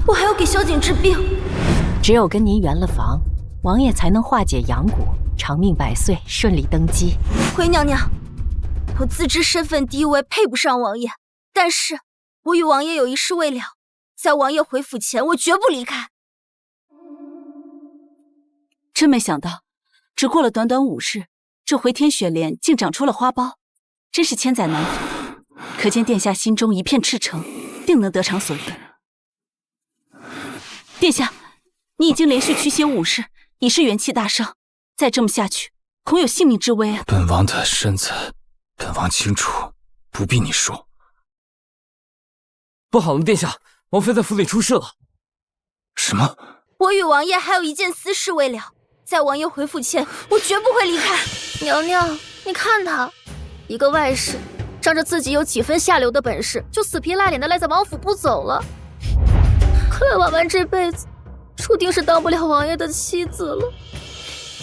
我还要给萧瑾治病。只有跟您圆了房，王爷才能化解阳蛊，长命百岁，顺利登基。回娘娘，我自知身份低微，配不上王爷，但是我与王爷有一事未了，在王爷回府前，我绝不离开。真没想到，只过了短短5日，这回天雪莲竟长出了花苞，真是千载难逢。可见殿下心中一片赤诚，定能得偿所愿。殿下，你已经连续驱邪5式，已是元气大伤，再这么下去，恐有性命之危啊！本王的身子，本王清楚，不必你说。不好了，殿下，王妃在府里出事了。什么？我与王爷还有一件私事未了，在王爷回府前，我绝不会离开。娘娘，你看他，一个外室，仗着自己有几分下流的本事，就死皮赖脸的赖在王府不走了。看来婉婉这辈子注定是当不了王爷的妻子了。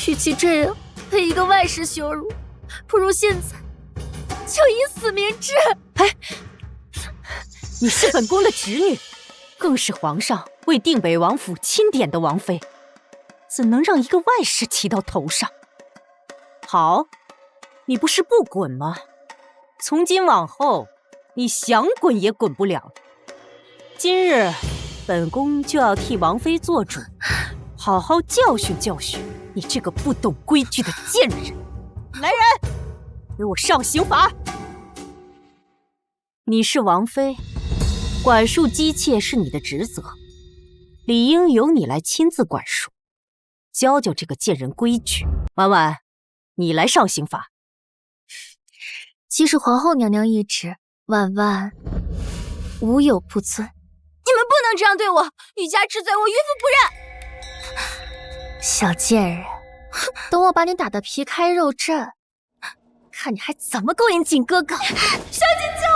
与其这样被一个外室羞辱，不如现在就以死明志。哎，你是本宫的侄女，更是皇上为定北王府钦点的王妃，怎能让一个外室骑到头上？好，你不是不滚吗？从今往后，你想滚也滚不了。今日本宫就要替王妃做主，好好教训教训你这个不懂规矩的贱人。来人，给我上刑罚！你是王妃，管束姬妾是你的职责，理应由你来亲自管束，教教这个贱人规矩。婉婉，你来上刑罚。既是皇后娘娘懿旨，婉婉无有不遵。你们不能这样对我，欲加之罪，我于夫不忍。小贱人，等我把你打得皮开肉绽，看你还怎么勾引景哥哥！小姐救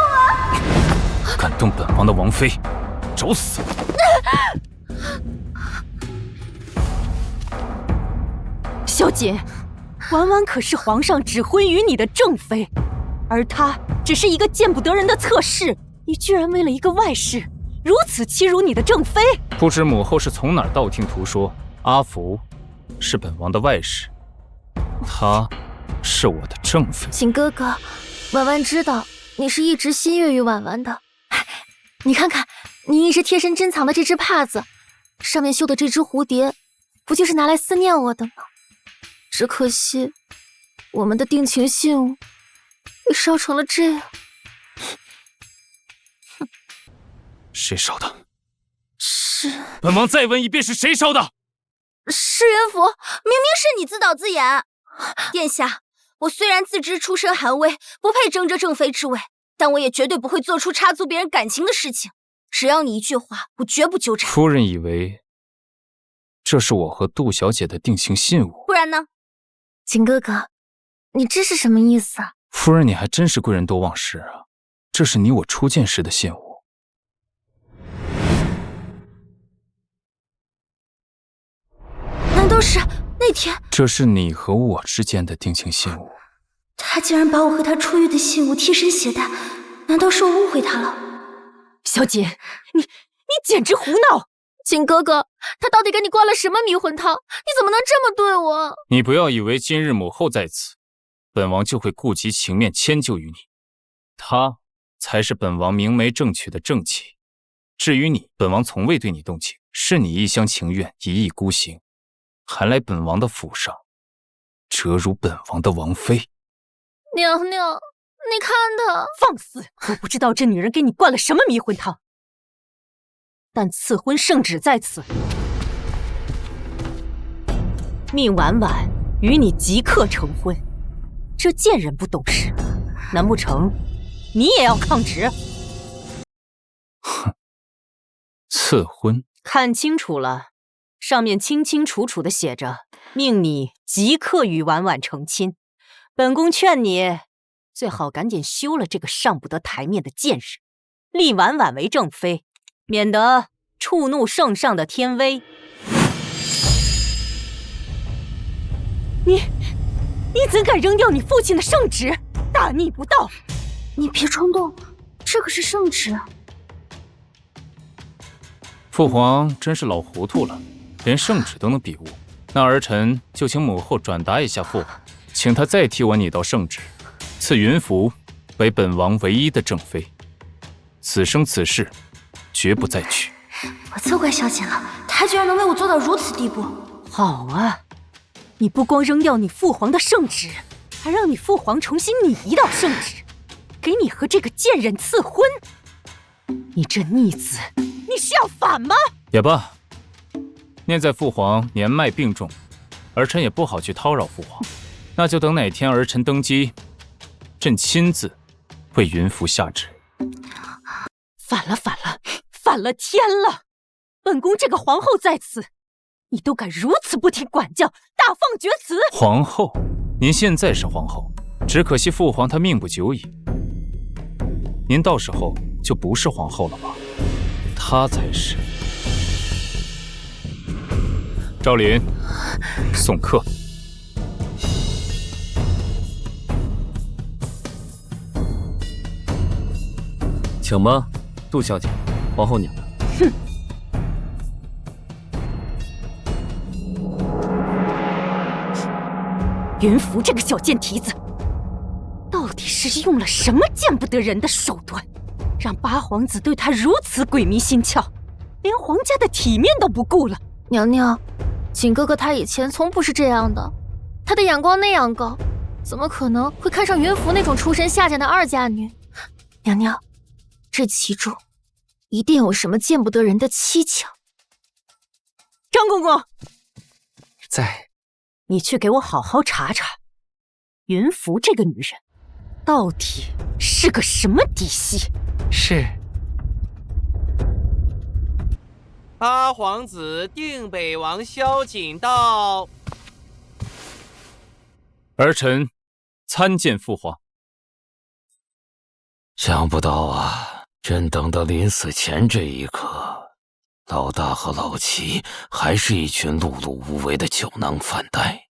我！敢动本王的王妃，找死！小姐，婉婉可是皇上指挥于你的正妃，而她只是一个见不得人的侧室，你居然为了一个外室如此欺辱你的正妃！不知母后是从哪儿道听途说，阿福是本王的外室，她是我的正妃。景哥哥，婉婉知道你是一直心悦于婉婉的。你看看，你一直贴身珍藏的这只帕子，上面绣的这只蝴蝶，不就是拿来思念我的吗？只可惜，我们的定情信物被烧成了这样。谁烧的？是本王再问一遍，是谁烧的？是元府，明明是你自导自演。殿下，我虽然自知出身寒微，不配争这正妃之位，但我也绝对不会做出插足别人感情的事情。只要你一句话，我绝不纠缠。夫人以为这是我和杜小姐的定情信物，不然呢？景哥哥，你这是什么意思啊？夫人，你还真是贵人多忘事啊！这是你我初见时的信物。难道是那天？这是你和我之间的定情信物。他竟然把我和他出狱的信物贴身携带，难道是我误会他了？小姐，你简直胡闹！景哥哥，他到底给你灌了什么迷魂汤？你怎么能这么对我？你不要以为今日母后在此，本王就会顾及情面迁就于你。他才是本王明媒正娶的正妻。至于你，本王从未对你动情，是你一厢情愿，一意孤行，还来本王的府上，折辱本王的王妃。娘娘，你看她放肆！我不知道这女人给你灌了什么迷魂汤，但赐婚圣旨在此，命婉婉与你即刻成婚。这贱人不懂事，难不成你也要抗旨？哼，赐婚？看清楚了，上面清清楚楚的写着，命你即刻与婉婉成亲。本宫劝你最好赶紧休了这个上不得台面的贱人，立婉婉为正妃，免得触怒圣上的天威。你怎敢扔掉你父亲的圣旨？大逆不道！你别冲动，这可是圣旨。父皇真是老糊涂了，连圣旨都能比误。那儿臣就请母后转达一下父皇，请他再替我拟道圣旨，赐云福为本王唯一的正妃。此生此世，绝不再娶。我责怪小姐了，她居然能为我做到如此地步。好啊，你不光扔掉你父皇的圣旨，还让你父皇重新拟一道圣旨，给你和这个贱人赐婚。你这逆子，你是要反吗？也罢，念在父皇年迈病重，儿臣也不好去叨扰父皇，那就等哪天儿臣登基，朕亲自为云服下旨。反了，反了天了！本宫这个皇后在此，你都敢如此不听管教，大放厥词！皇后，您现在是皇后，只可惜父皇他命不久矣。您到时候就不是皇后了吧？他才是。赵琳，送客。请吧，杜小姐，皇后娘娘。哼！云服这个小贱蹄子，到底是用了什么见不得人的手段，让八皇子对他如此鬼迷心窍，连皇家的体面都不顾了？娘娘，景哥哥他以前从不是这样的，他的眼光那样高，怎么可能会看上云服那种出身下贱的二嫁女？娘娘，这其中一定有什么见不得人的蹊跷。张公公在，你去给我好好查查，云服这个女人到底是个什么底细？是。八皇子定北王萧瑾到。儿臣参见父皇。想不到啊，朕等到临死前这一刻，老大和老七还是一群碌碌无为的酒囊饭袋，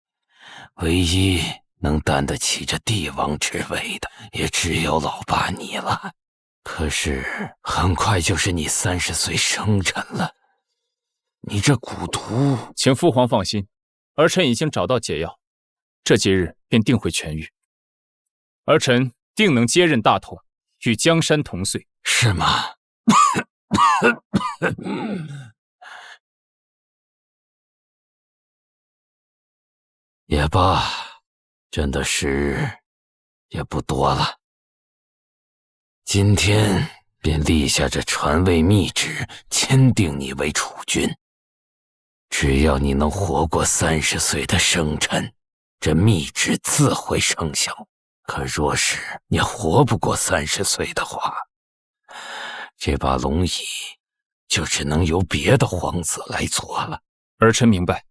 唯一能担得起这帝王之位的，也只有老八你了。可是很快就是你30岁生辰了，你这蛊毒……请父皇放心，儿臣已经找到解药，这几日便定会痊愈。儿臣定能接任大统，与江山同岁。是吗？也罢，朕的时也不多了，今天便立下这传位密旨，钦定你为储君。只要你能活过30岁的生辰，这密旨自会生效。可若是你活不过30岁的话，这把龙椅就只能由别的皇子来做了。儿臣明白，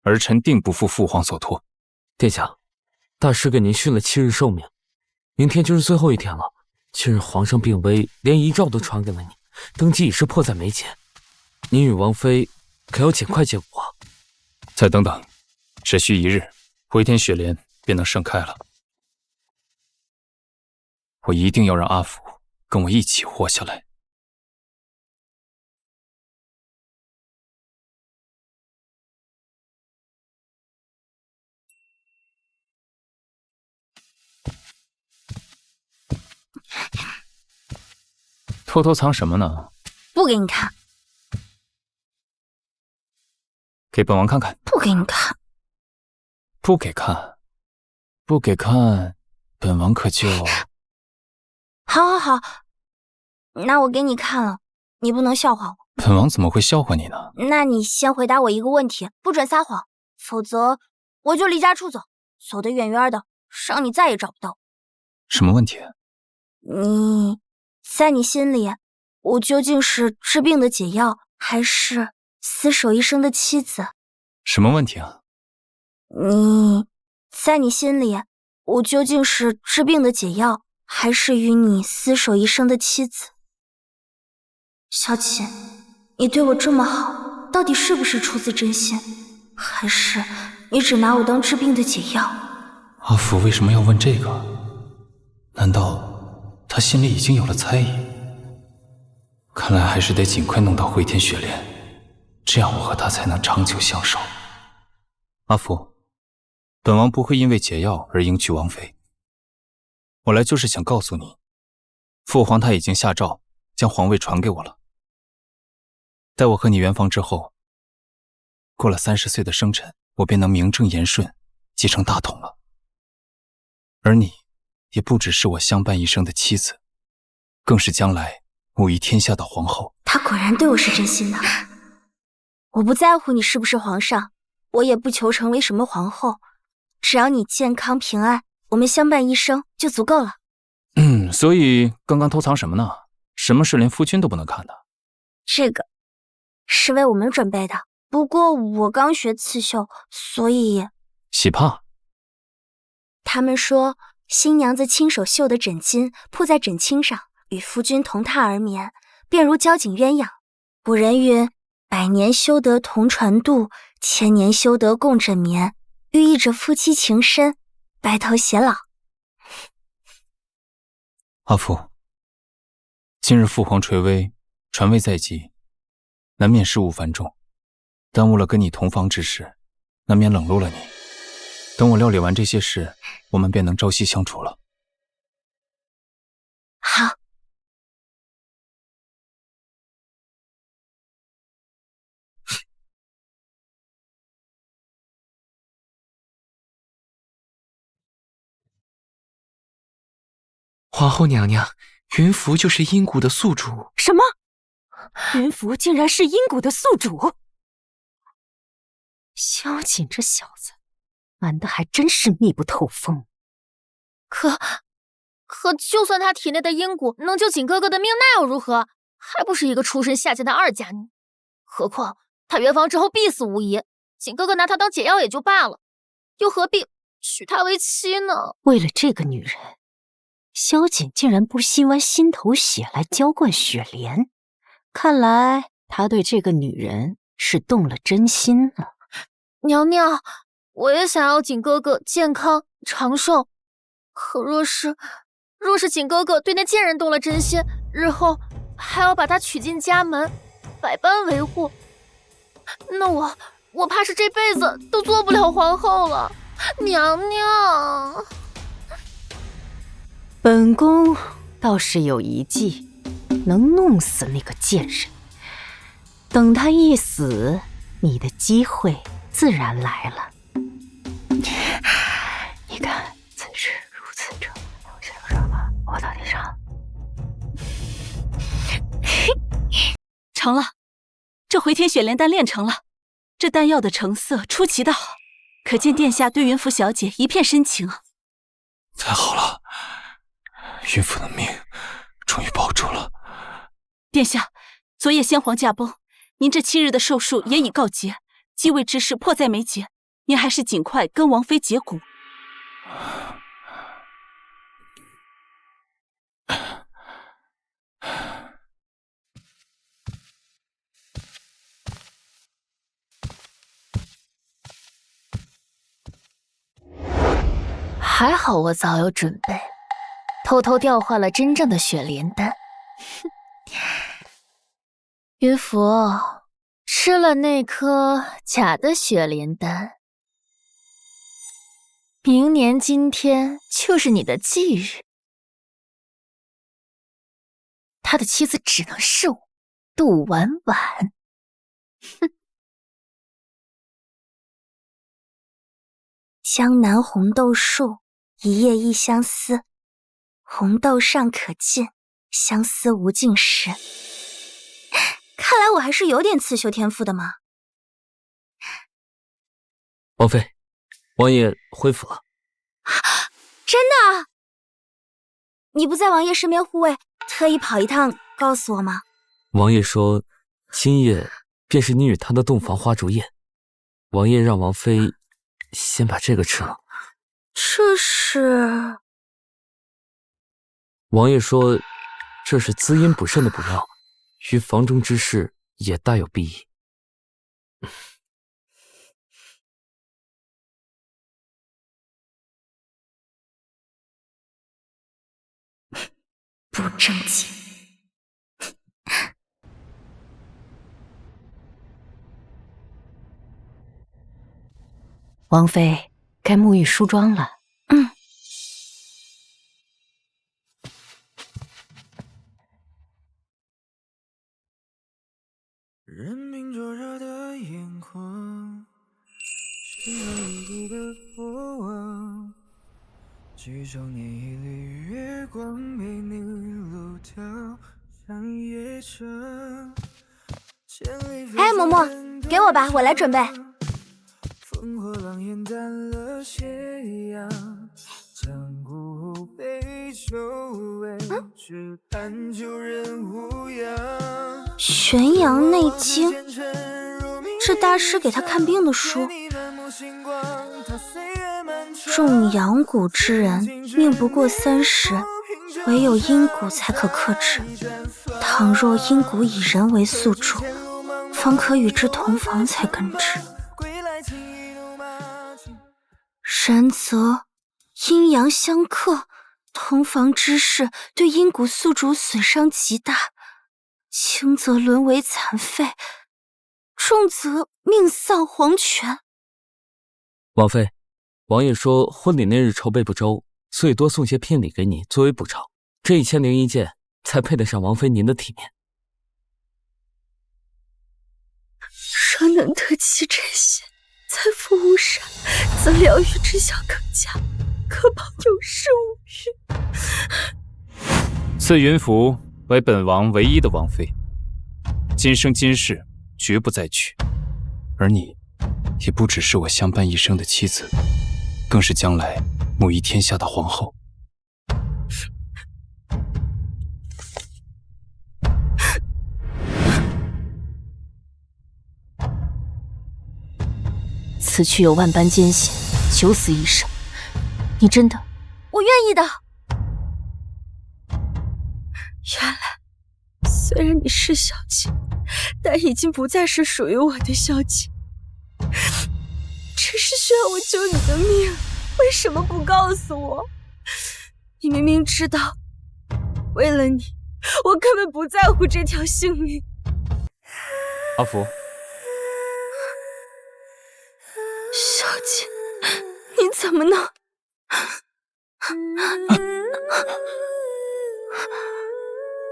儿臣定不负父皇所托。殿下，大师给您续了7日寿命，明天就是最后一天了。今日皇上病危，连遗诏都传给了你，登基已是迫在眉睫。您与王妃可要尽快结果。再等等，只需1日，回天雪莲便能盛开了。我一定要让阿福跟我一起活下来。偷偷藏什么呢？不给你看，给本王看看。不给你看，不给看，不给看，本王可就……好，那我给你看了，你不能笑话我。本王怎么会笑话你呢？那你先回答我一个问题，不准撒谎，否则我就离家出走，走得远远的，让你再也找不到。什么问题？在你心里，我究竟是治病的解药，还是厮守一生的妻子？什么问题啊？在你心里，我究竟是治病的解药，还是与你厮守一生的妻子？小启，你对我这么好，到底是不是出自真心，还是你只拿我当治病的解药？阿福为什么要问这个？难道他心里已经有了猜疑？看来还是得尽快弄到回天雪莲，这样我和他才能长久相守。阿福，本王不会因为解药而迎娶王妃。我来就是想告诉你，父皇他已经下诏将皇位传给我了。待我和你圆房之后，过了30岁的生辰，我便能名正言顺继承大统了。而你也不只是我相伴一生的妻子，更是将来母仪天下的皇后。他果然对我是真心的。我不在乎你是不是皇上，我也不求成为什么皇后，只要你健康平安，我们相伴一生就足够了。所以刚刚偷藏什么呢？什么事连夫君都不能看的？这个是为我们准备的，不过我刚学刺绣，所以……喜帕。他们说新娘子亲手绣的枕巾铺在枕巾上，与夫君同榻而眠，便如交颈鸳鸯。古人云：百年修得同船渡，千年修得共枕眠，寓意着夫妻情深，白头偕老。阿父，今日父皇垂危，传位在即，难免事务繁重，耽误了跟你同房之事，难免冷落了你。等我料理完这些事，我们便能朝夕相处了。好。皇后娘娘，云凫就是阴谷的宿主。什么？云凫竟然是阴谷的宿主？萧瑾这小子，瞒得还真是密不透风。可就算他体内的阴骨能救瑾哥哥的命，那又如何？还不是一个出身下贱的二家女。何况他圆房之后必死无疑，瑾哥哥拿他当解药也就罢了，又何必娶她为妻呢？为了这个女人，萧瑾竟然不惜剜心头血来浇灌雪莲，看来他对这个女人是动了真心了。娘娘，我也想要瑾哥哥健康长寿，可若是瑾哥哥对那贱人动了真心，日后还要把她娶进家门，百般维护，那我怕是这辈子都做不了皇后了。娘娘，本宫倒是有一计，能弄死那个贱人。等他一死，你的机会自然来了。你看，此事如此者，我想什么？我到底上成了，这回天雪莲丹炼成了，这丹药的成色出奇的好，可见殿下对云凫小姐一片深情。太好了，云凫的命终于保住了。殿下，昨夜先皇驾崩，您这7日的寿数也已告捷，继位之事迫在眉睫，您还是尽快跟王妃结骨。还好我早有准备，偷偷调换了真正的雪莲丹。云凫，吃了那颗假的雪莲丹，明年今天就是你的忌日，他的妻子只能是我，杜婉婉。哼。江南红豆树，一叶一相思。红豆尚可尽，相思无尽时。看来我还是有点刺绣天赋的嘛。王妃，王爷恢复了。真的？你不在王爷身边护卫，特意跑一趟告诉我吗？王爷说，今夜便是你与他的洞房花烛宴。王爷让王妃先把这个吃了。这是……王爷说，这是滋阴补肾的补药，于房中之事也大有裨益。不正经。王妃该沐浴梳妆了。任凭灼热的眼眶，是那一地的过往。几少年一缕月光，陪你路遥哎，嬷嬷，给我吧，我来准备。玄阳内经，这大师给他看病的书。重阳谷之人，命不过30，唯有阴谷才可克制。倘若阴谷以人为宿主，方可与之同房才根治。然则阴阳相克，同房之事对阴谷宿主损伤极大，轻则沦为残废，重则命丧黄泉。王妃，王爷说婚礼那日筹备不周，所以多送些聘礼给你作为补偿。这1001件才配得上王妃您的体面。若能得其这些，财富无山，则疗愈之效更佳，可保有世无虞。赐云服为本王唯一的王妃，今生今世绝不再娶。而你，也不只是我相伴一生的妻子，更是将来母仪天下的皇后。此去有万般艰险，九死一生，你真的？我愿意的。原来，虽然你是小姐，但已经不再是属于我的小姐。只是需要我救你的命，为什么不告诉我？你明明知道，为了你，我根本不在乎这条性命。阿福。小姐，你怎么能？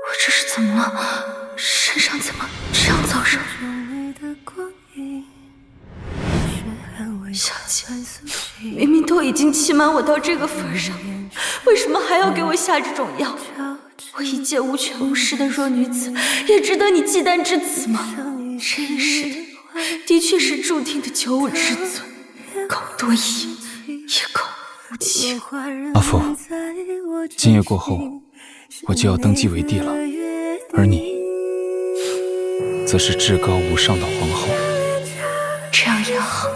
我这是怎么了？身上怎么这样燥热？小姐，明明都已经欺瞒我到这个份上，为什么还要给我下这种药？我一介无权无势的弱女子，也值得你忌惮至此吗？这一世的确是注定的九五之尊，够多疑，也够无情。阿福，今夜过后，我就要登基为帝了，而你，则是至高无上的皇后。这样也好，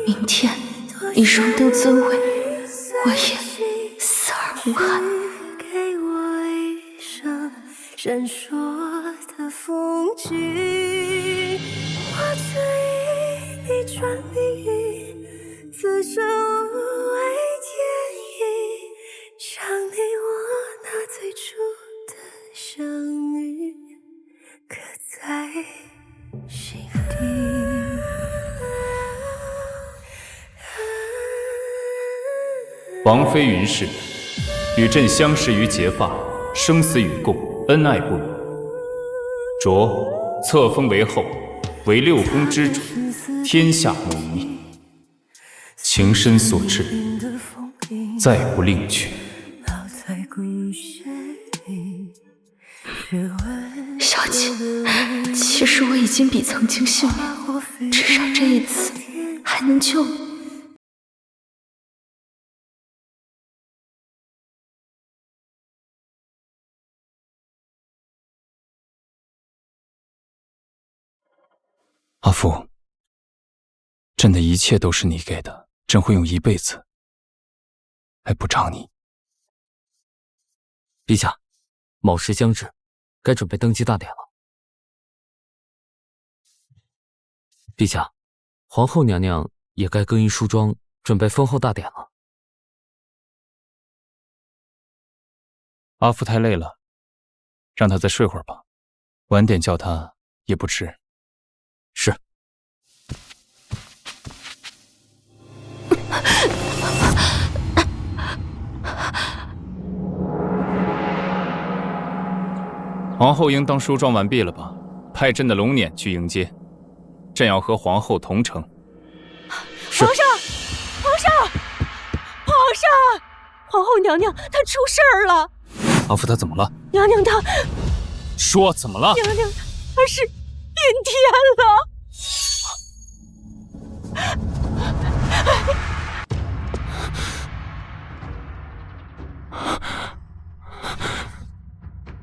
明天你荣登尊位，我也死而无憾。给我一生闪烁的风景，我曾以你转命运，此生无畏天意，想你我那最初的相遇，刻在心底。王妃云氏，与朕相识于结发，生死与共，恩爱不渝。着册封为后，为6宫之主，天下母仪。情深所至，再不另娶。小姐，其实我已经比曾经幸运，至少这一次还能救你。阿福，朕的一切都是你给的，朕会用一辈子来补偿你。陛下，卯时将至，该准备登基大典了。陛下，皇后娘娘也该更衣梳妆，准备封后大典了。阿福太累了，让他再睡会儿吧，晚点叫他也不迟。是。皇后应当梳妆完毕了吧？派朕的龙辇去迎接。朕要和皇后同城。皇上，皇上，皇上！皇后娘娘她出事儿了。阿福她怎么了？娘娘她说，怎么了？娘娘，她是变天了。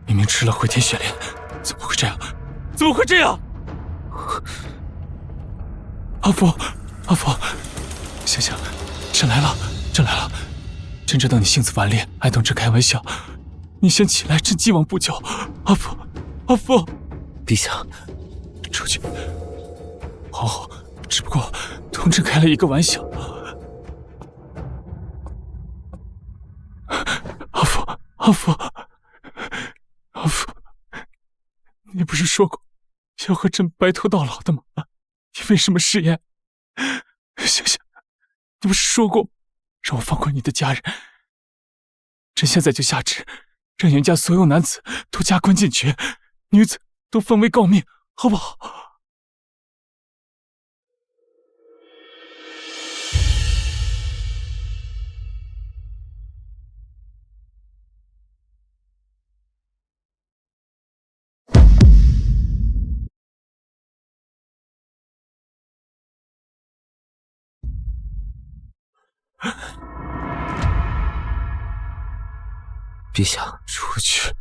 明明吃了回天血莲，怎么会这样？怎么会这样？阿福，阿福，醒醒，朕来了，朕来了！朕知道你性子顽劣，爱等朕开玩笑，你先起来，朕既往不咎。阿福，阿福，陛下，出去。皇后只不过同朕开了一个玩笑。阿福，阿福，阿福，你不是说过要和朕白头到老的吗？你为什么食言？醒醒，你不是说过让我放过你的家人？朕现在就下旨，让袁家所有男子都加官进爵，女子都封为诰命，好不好？陛下，出去！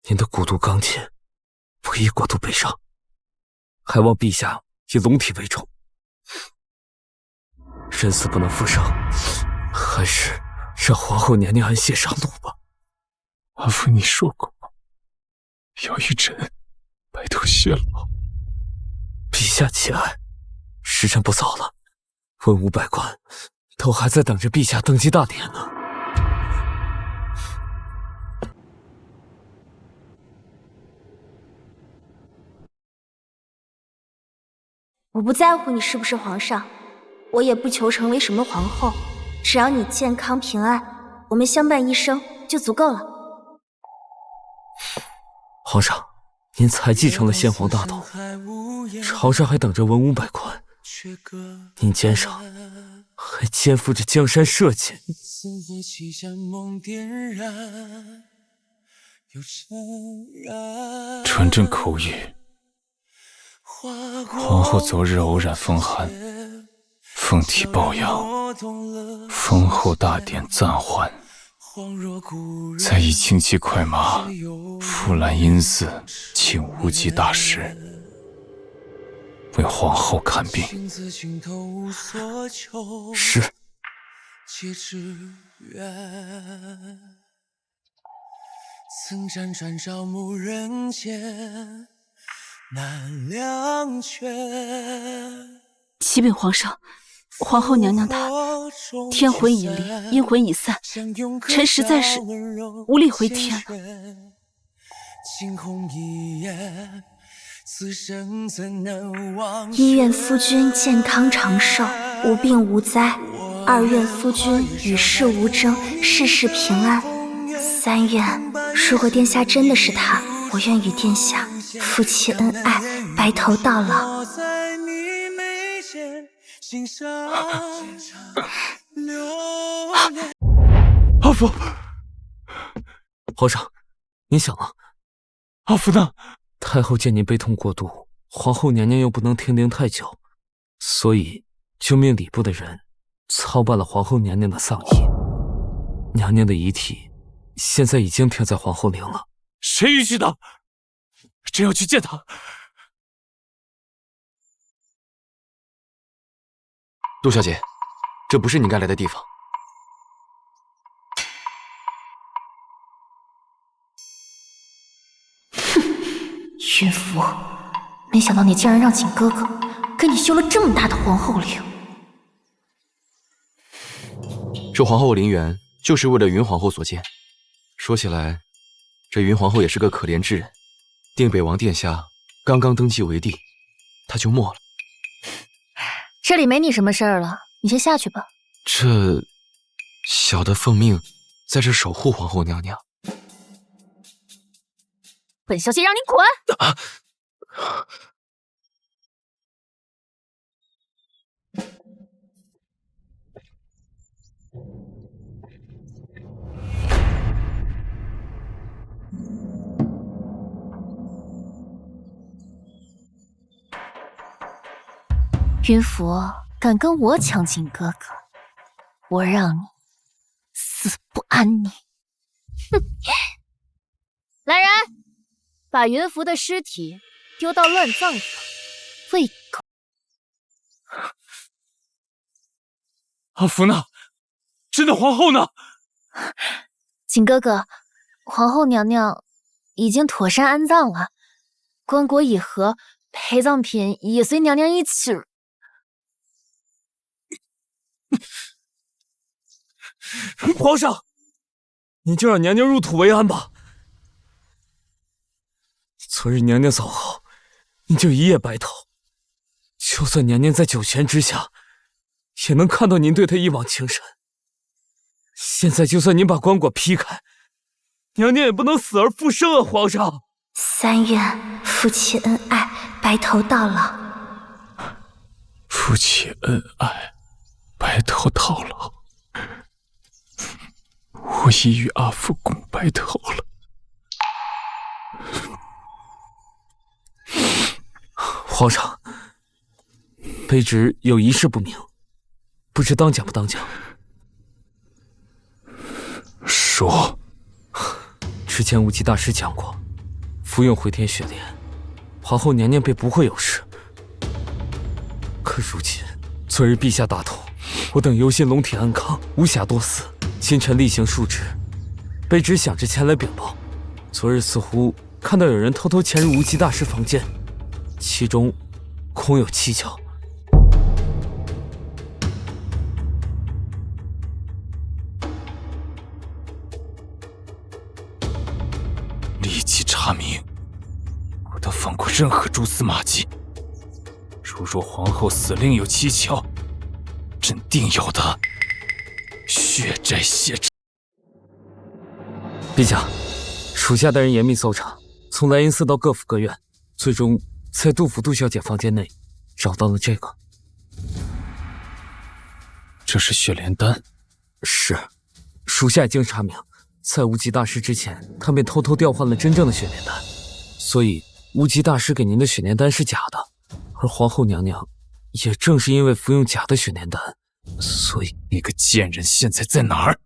您的骨毒刚劲，我已过度悲伤，还望陛下以龙体为重。人死不能复生，还是让皇后娘娘安歇上路吧。阿福，你说过要与朕白头偕老。陛下节哀，时辰不早了，文武百官都还在等着陛下登基大典呢。我不在乎你是不是皇上，我也不求成为什么皇后，只要你健康平安，我们相伴一生就足够了。皇上，您才继承了先皇大统，朝上还等着文武百官，您肩上还肩负着江山社稷。传朕口谕，皇后昨日偶然风寒，奉体抱恙，封后大典暂缓，再以轻骑快马赴兰阴寺请无极大师为皇后看病。是。曾辗转朝暮人间，难两全。启禀皇上，皇后娘娘她天魂已离，阴魂已散，臣实在是无力回天了。惊鸿一眼，此生怎能忘？一愿夫君健康长寿，无病无灾；二愿夫君与世无争，事事平安；三愿，如果殿下真的是他，我愿与殿下夫妻恩爱，白头到老。阿福，皇上，您想了？阿福呢？太后见您悲痛过度，皇后娘娘又不能停灵太久，所以就命礼部的人操办了皇后娘娘的丧仪。娘娘的遗体现在已经停在皇后陵了。谁允许的？朕要去见她。杜小姐，这不是你该来的地方。云福，没想到你竟然让景哥哥给你修了这么大的皇后陵。这皇后陵园就是为了云皇后所建。说起来，这云皇后也是个可怜之人。定北王殿下刚刚登基为帝，她就没了。这里没你什么事儿了，你先下去吧。这小的奉命在这守护皇后娘娘。本小姐让你滚！云福敢跟我抢景哥哥，我让你死不安宁！哼！来人，把云福的尸体丢到乱葬岗，喂狗！阿福呢？朕的皇后呢？景哥哥，皇后娘娘已经妥善安葬了，棺椁已合，陪葬品也随娘娘一起。皇上，你就让娘娘入土为安吧。昨日娘娘走后，你就一夜白头。就算娘娘在九泉之下，也能看到您对她一往情深。现在就算您把棺椁劈开，娘娘也不能死而复生啊！皇上，三愿夫妻恩爱，白头到老。夫妻恩爱，白头到老。我已与阿福共白头了。皇上，卑职有一事不明，不知当讲不当讲。说。之前无极大师讲过，服用回天血莲，皇后娘娘便不会有事。可如今，昨日陛下大痛，我等忧心龙体安康，无暇多思。今晨例行述职，卑职想着前来禀报。昨日似乎看到有人偷偷潜入无极大师房间，其中恐有蹊跷。立即查明，不得放过任何蛛丝马迹。如若皇后死令有蹊跷，朕定要他血债血偿。陛下，属下带人严密搜查，从莱茵寺到各府各院，最终在杜甫杜小姐房间内找到了这个。这是血莲丹？是，属下已经查明，在无极大师之前，他便偷偷调换了真正的血莲丹，所以无极大师给您的血莲丹是假的，而皇后娘娘也正是因为服用假的血莲丹，所以那个贱人现在在哪儿？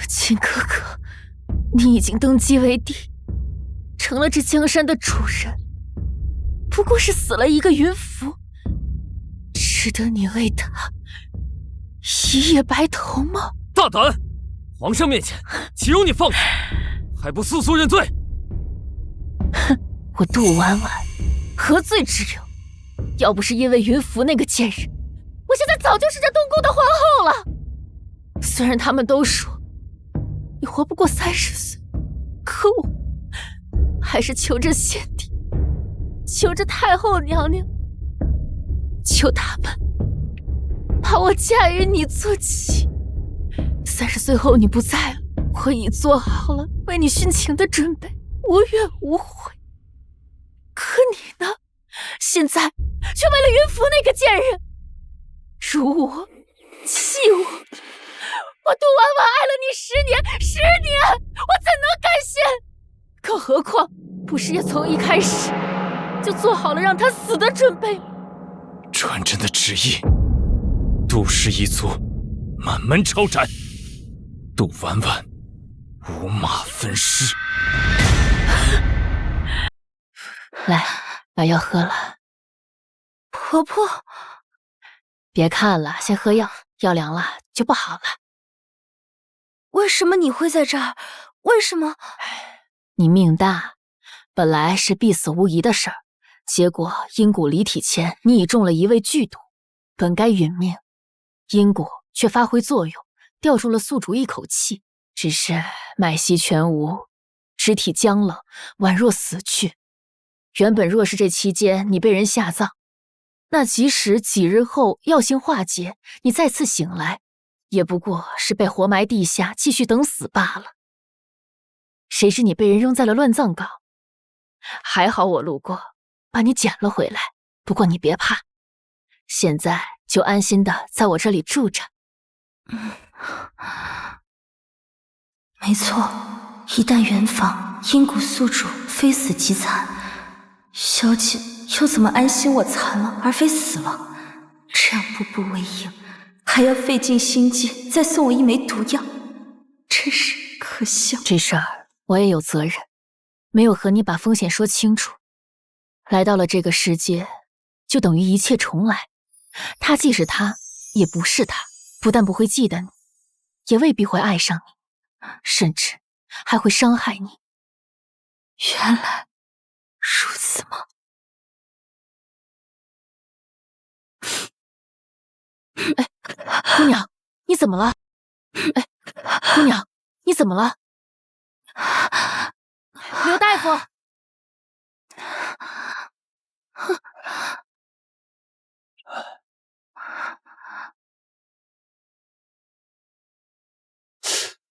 景哥哥，你已经登基为帝，成了这江山的主人，不过是死了一个云符，值得你为他一夜白头吗？大胆！皇上面前，岂容你放肆？还不速速认罪！哼，我杜婉婉何罪之有？要不是因为云符那个贱人，我现在早就是这东宫的皇后了。虽然他们都说你活不过30岁，可我还是求着先帝，求着太后娘娘，求他们把我嫁与你做妻。30岁后你不在了，我已做好了为你殉情的准备，无怨无悔。可你呢？现在却为了云符那个贱人，辱我，弃我。我杜婉婉爱了你10年，我怎能甘心？更何况，不是也从一开始就做好了让他死的准备？传朕的旨意，杜氏一族满门抄斩，杜婉婉五马分尸。来，把药喝了。婆婆，别看了，先喝药，药凉了就不好了。为什么你会在这儿？为什么？你命大，本来是必死无疑的事儿，结果阴谷离体前你已中了一味剧毒，本该殒命，阴谷却发挥作用，吊住了宿主一口气，只是脉息全无，肢体僵冷，宛若死去。原本若是这期间你被人下葬，那即使几日后药性化解，你再次醒来，也不过是被活埋地下，继续等死罢了。谁知你被人扔在了乱葬岗，还好我路过，把你捡了回来。不过你别怕，现在就安心的在我这里住着。没错，一旦圆房阴谷宿主非死即残，萧景又怎么安心我残了而非死了？这样步步为营，还要费尽心机再送我一枚毒药，真是可笑。这事儿我也有责任，没有和你把风险说清楚。来到了这个世界，就等于一切重来。他既是他，也不是他，不但不会记得你，也未必会爱上你，甚至还会伤害你。原来如此吗？哎，姑娘，你怎么了？哎，姑娘，你怎么了？刘大夫！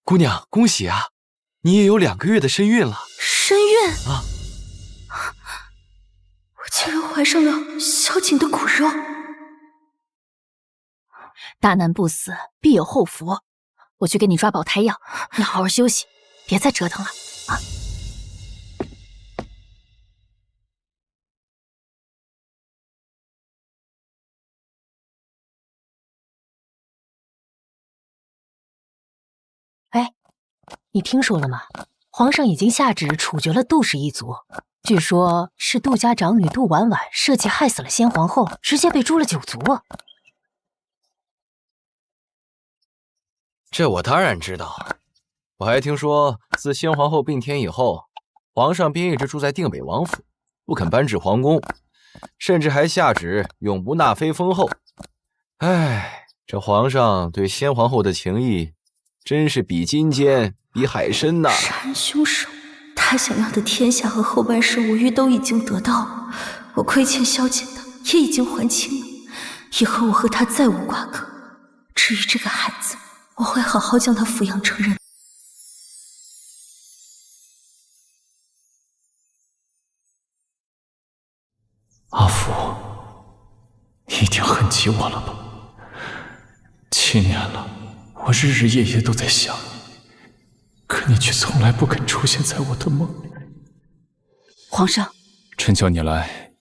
姑娘，恭喜啊！你也有2个月的身孕了。身孕啊！我竟然怀上了萧景的骨肉。大难不死，必有后福。我去给你抓保胎药，你好好休息，别再折腾了啊！哎，你听说了吗？皇上已经下旨处决了杜氏一族，据说是杜家长女杜婉婉设计害死了先皇后，直接被诛了9族啊！这我当然知道，我还听说自先皇后病天以后，皇上便一直住在定北王府，不肯搬至皇宫，甚至还下旨永不纳妃封后。唉，这皇上对先皇后的情谊真是比金坚比海深呐！杀人凶手，他想要的天下和后半生无虞都已经得到了，我亏欠萧景的也已经还清了，以后我和他再无瓜葛。至于这个孩子，我会好好将他抚养成人。阿福，你一定恨极我了吧？7年了，我日日夜夜都在想你，可你却从来不肯出现在我的梦里。皇上，朕叫你来，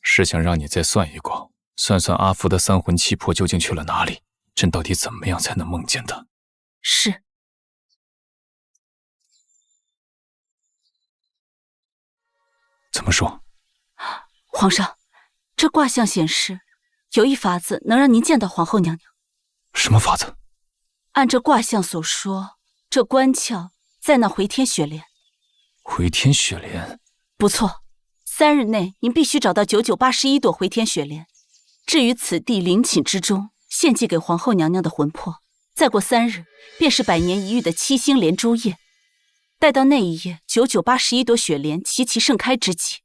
是想让你再算一卦，算算阿福的3魂7魄究竟去了哪里，朕到底怎么样才能梦见他？是。怎么说？皇上，这卦象显示，有一法子能让您见到皇后娘娘。什么法子？按这卦象所说，这关窍在那回天雪莲。回天雪莲？不错，3日内您必须找到9981朵回天雪莲。至于此地陵寝之中献祭给皇后娘娘的魂魄，再过3日，便是100年一遇的7星连珠夜。待到那一夜，9981朵雪莲齐齐盛开之际，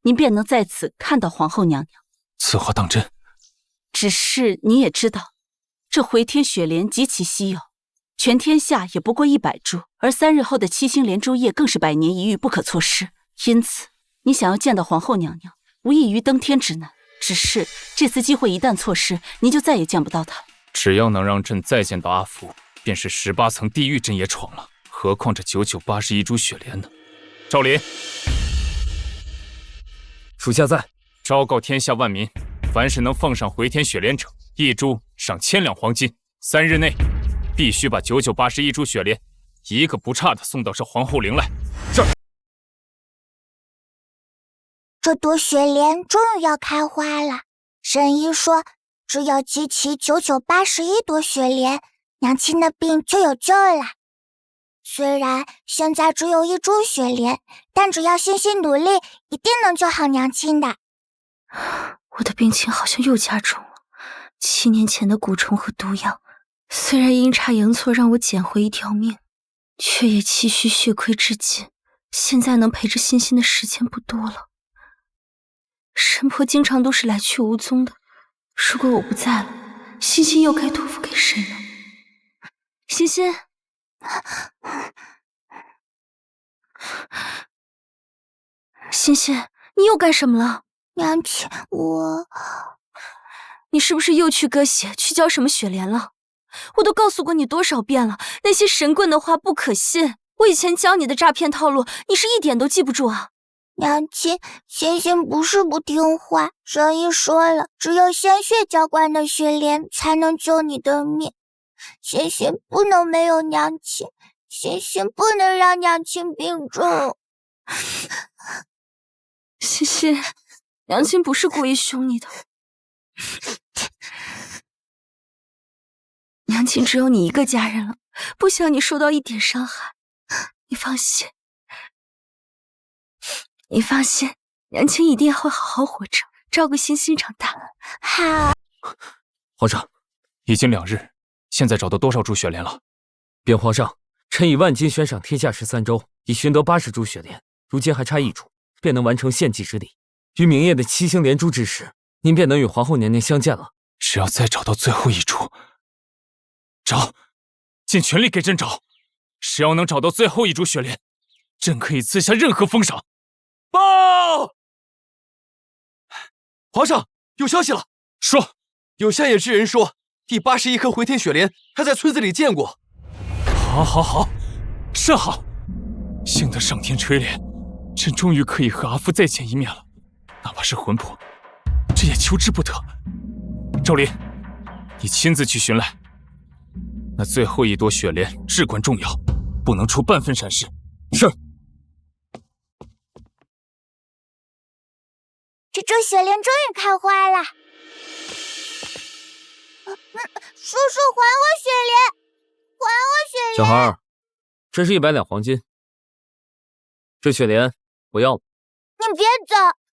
您便能在此看到皇后娘娘。此话当真？只是你也知道，这回天雪莲极其稀有，全天下也不过100株，而3日后的7星连珠夜更是100年一遇，不可错失。因此，你想要见到皇后娘娘，无异于登天之难。只是这次机会一旦错失，您就再也见不到她。只要能让朕再见到阿福，便是18层地狱朕也闯了，何况这9981株雪莲呢？赵林，属下在。昭告天下万民，凡是能奉上回天雪莲者，1株赏1000两黄金。3日内，必须把9981株雪莲一个不差的送到这皇后陵来。是。这朵雪莲终于要开花了。神医说，只要集齐9981朵雪莲，娘亲的病就有救了。虽然现在只有1株雪莲，但只要细心努力，一定能救好娘亲的。我的病情好像又加重了。7年前的蛊虫和毒药，虽然阴差阳错让我捡回一条命，却也气虚血亏至极。现在能陪着欣欣的时间不多了。神婆经常都是来去无踪的，如果我不在了，欣欣又该托付给谁呢？欣欣，欣欣，你又干什么了？娘亲，你是不是又去割血，去浇什么雪莲了？我都告诉过你多少遍了，那些神棍的话不可信。我以前教你的诈骗套路，你是一点都记不住啊！娘亲，欣欣不是不听话，神医说了，只有鲜血浇灌的雪莲才能救你的命。欣欣不能没有娘亲，欣欣不能让娘亲病重。欣欣，娘亲不是故意凶你的。娘亲只有你一个家人了，不想你受到一点伤害。你放心，你放心，娘亲一定会好好活着，照顾欣欣长大。好。皇上，已经2日，现在找到多少株雪莲了？禀皇上，臣以万金悬赏天下13州，已寻得80株雪莲，如今还差1株，便能完成献祭之礼。于明夜的七星连珠之时，您便能与皇后娘娘相见了。只要再找到最后1株，找，尽全力给朕找。只要能找到最后1株雪莲，朕可以赐下任何封赏。报！皇上，有消息了。说，有乡野之人说，第81颗回天雪莲他在村子里见过。好，甚好！幸得上天垂怜，朕终于可以和阿父再见一面了。哪怕是魂魄，这也求之不得。赵林，你亲自去寻来。那最后1朵雪莲至关重要，不能出半分闪失。是。这株雪莲终于开花了。叔叔，还我雪莲！还我雪莲！小孩儿，这是100两黄金，这雪莲我要了。你别走，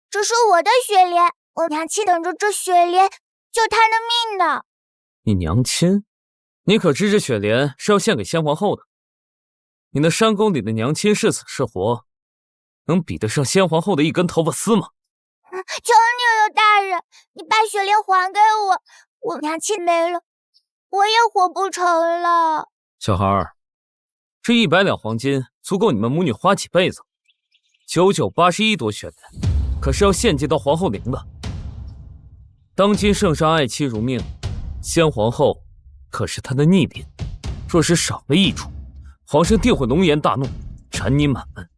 这是我的雪莲，我娘亲等着这雪莲救她的命呢。你娘亲？你可知这雪莲是要献给先皇后的？你那山宫里的娘亲是死是活，能比得上先皇后的一根头发丝吗？求你了，大人，你把雪莲还给我，我娘亲没了，我也活不成了。小孩儿，这100两黄金足够你们母女花几辈子。9981朵雪莲，可是要献祭到皇后陵的。当今圣上爱妻如命，先皇后可是他的逆鳞，若是少了1株，皇上定会龙颜大怒，斩你满门。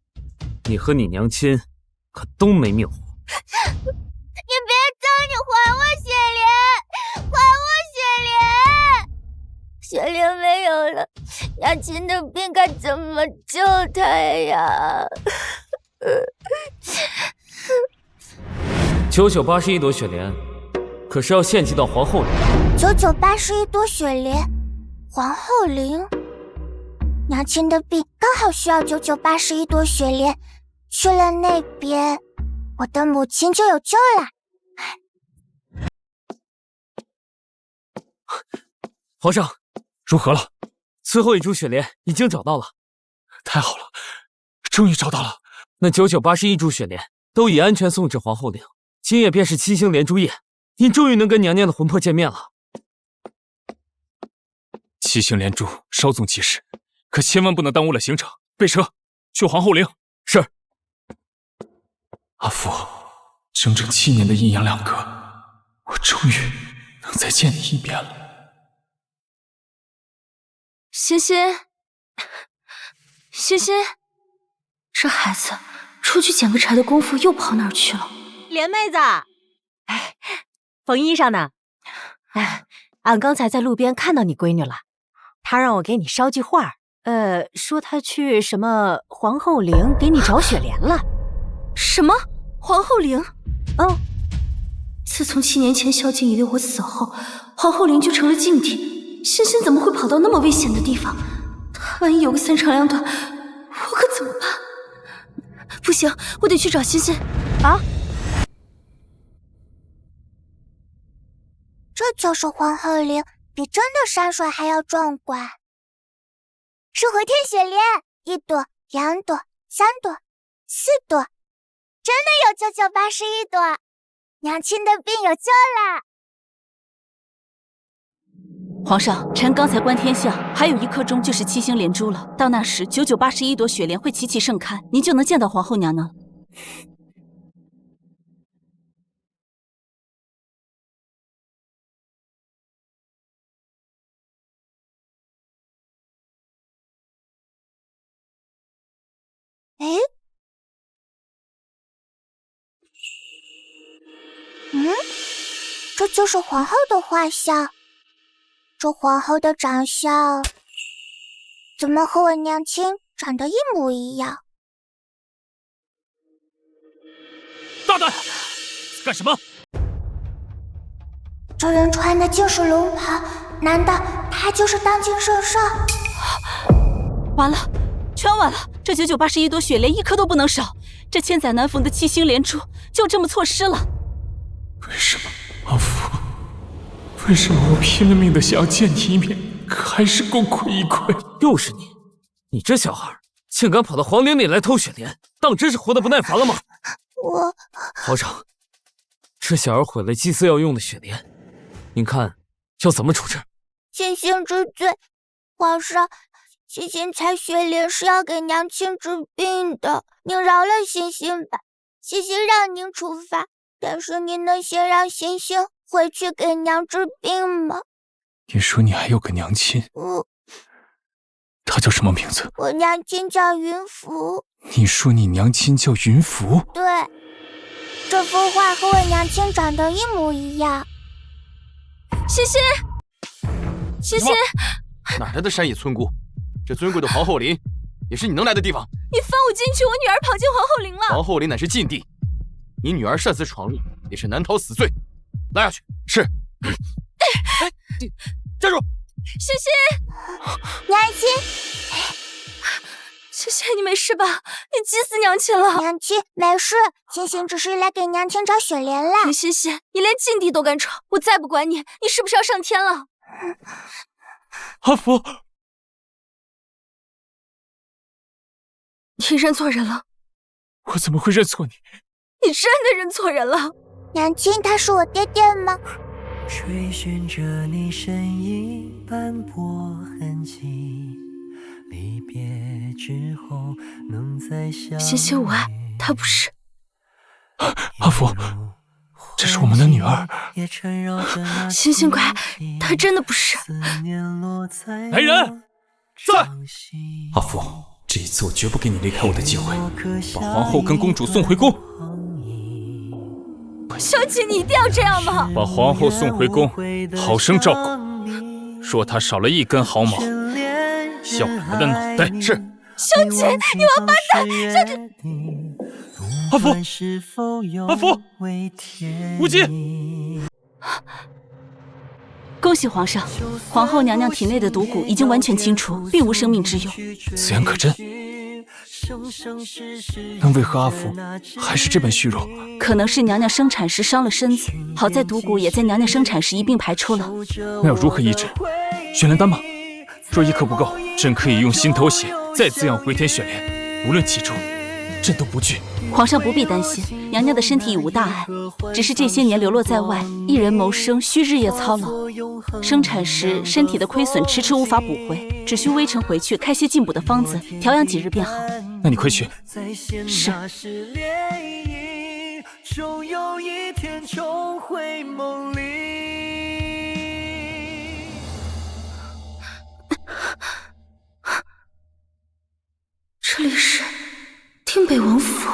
你和你娘亲可都没命活。你别走，你还我雪莲，还我雪莲！雪莲没有了，娘亲的病该怎么救她呀？9981朵雪莲，可是要献祭到皇后陵。9981朵雪莲，皇后陵。娘亲的病刚好需要9981朵雪莲，去了那边，我的母亲就有救了。皇上，如何了？最后1株雪莲已经找到了。太好了，终于找到了。那9981株雪莲都已安全送至皇后陵，今夜便是7星连珠夜，您终于能跟娘娘的魂魄见面了。7星连珠，稍纵即逝，可千万不能耽误了行程。备车，去皇后陵。是。阿父，整整7年的阴阳两隔，我终于能再见你一面了。欣欣，欣欣，这孩子出去捡个柴的功夫又跑哪儿去了？莲妹子，哎，缝衣裳呢。哎，俺刚才在路边看到你闺女了，她让我给你捎句话，说她去什么皇后陵给你找雪莲了。什么？皇后陵？哦，自从7年前萧景以为我死后，皇后陵就成了禁地。欣欣怎么会跑到那么危险的地方？她万一有个3长2短，我可怎么办？不行，我得去找欣欣。啊！这就是皇后陵，比真的山水还要壮观。是回天雪莲，1朵、2朵、3朵、4朵，真的有9981朵，娘亲的病有救了。皇上，臣刚才观天象，还有1刻钟就是7星连珠了。到那时，9981朵雪莲会齐齐盛开，您就能见到皇后娘娘了。哎，这就是皇后的画像。这皇后的长相怎么和我娘亲长得一模一样？大胆！干什么？这人穿的竟是龙袍，难道他就是当今圣上？完了，全完了！这9981朵雪莲一颗都不能少，这千载难逢的7星连珠就这么错失了。为什么，阿福？为什么我拼了命的想要见你一面，可还是功亏一篑？又是你！你这小孩竟敢跑到皇陵里来偷雪莲，当真是活得不耐烦了吗？我……皇上，这小儿毁了祭祀要用的雪莲，您看要怎么处置？星星知罪，皇上，星星采雪莲是要给娘亲治病的，您饶了星星吧，星星让您处罚，但是您能先让星星回去给娘治病吗？你说你还有个娘亲？她叫什么名字？我娘亲叫云芙。你说你娘亲叫云芙？对，这幅画和我娘亲长得一模一样。欣欣，欣欣，哪来的山野村姑？这尊贵的皇后陵也是你能来的地方？你放我进去，我女儿跑进皇后陵了。皇后陵乃是禁地，你女儿擅自闯入也是难逃死罪。拉下去。是。站住！欣欣，娘亲，欣欣，你没事吧？你急死娘亲了。娘亲没事，欣欣只是来给娘亲找雪莲了。你欣欣，你连禁地都敢闯，我再不管你，你是不是要上天了？阿福，你认错人了。我怎么会认错你？你真的认错人了。娘亲，他是我爹爹吗？追寻着你身影斑驳痕迹，离别之后能再相遇。欣欣无碍，他不是。阿福，这是我们的女儿。欣欣乖，他真的不是。来人，在！阿福，这一次我绝不给你离开我的机会，把皇后跟公主送回宫。小姐，你一定要这样吗？把皇后送回宫，好生照顾。说她少了一根毫毛，削她的脑袋。是。小姐，你王八蛋！小姐，阿福，阿福，无忌。恭喜皇上，皇后娘娘体内的毒蛊已经完全清除，并无生命之忧。此言可真？那为何阿福还是这般虚弱？可能是娘娘生产时伤了身子，好在毒蛊也在娘娘生产时一并排出了。那要如何医治？雪莲丹吗？若一颗不够，朕可以用心头血再滋养回天雪莲，无论其中，朕都不惧。皇上不必担心，娘娘的身体已无大碍，只是这些年流落在外，一人谋生需日夜操劳，生产时身体的亏损迟迟无法补回，只需微臣回去开些进补的方子，调养几日便好。那你快去。是。终有一天重回梦里。这里是定北王府。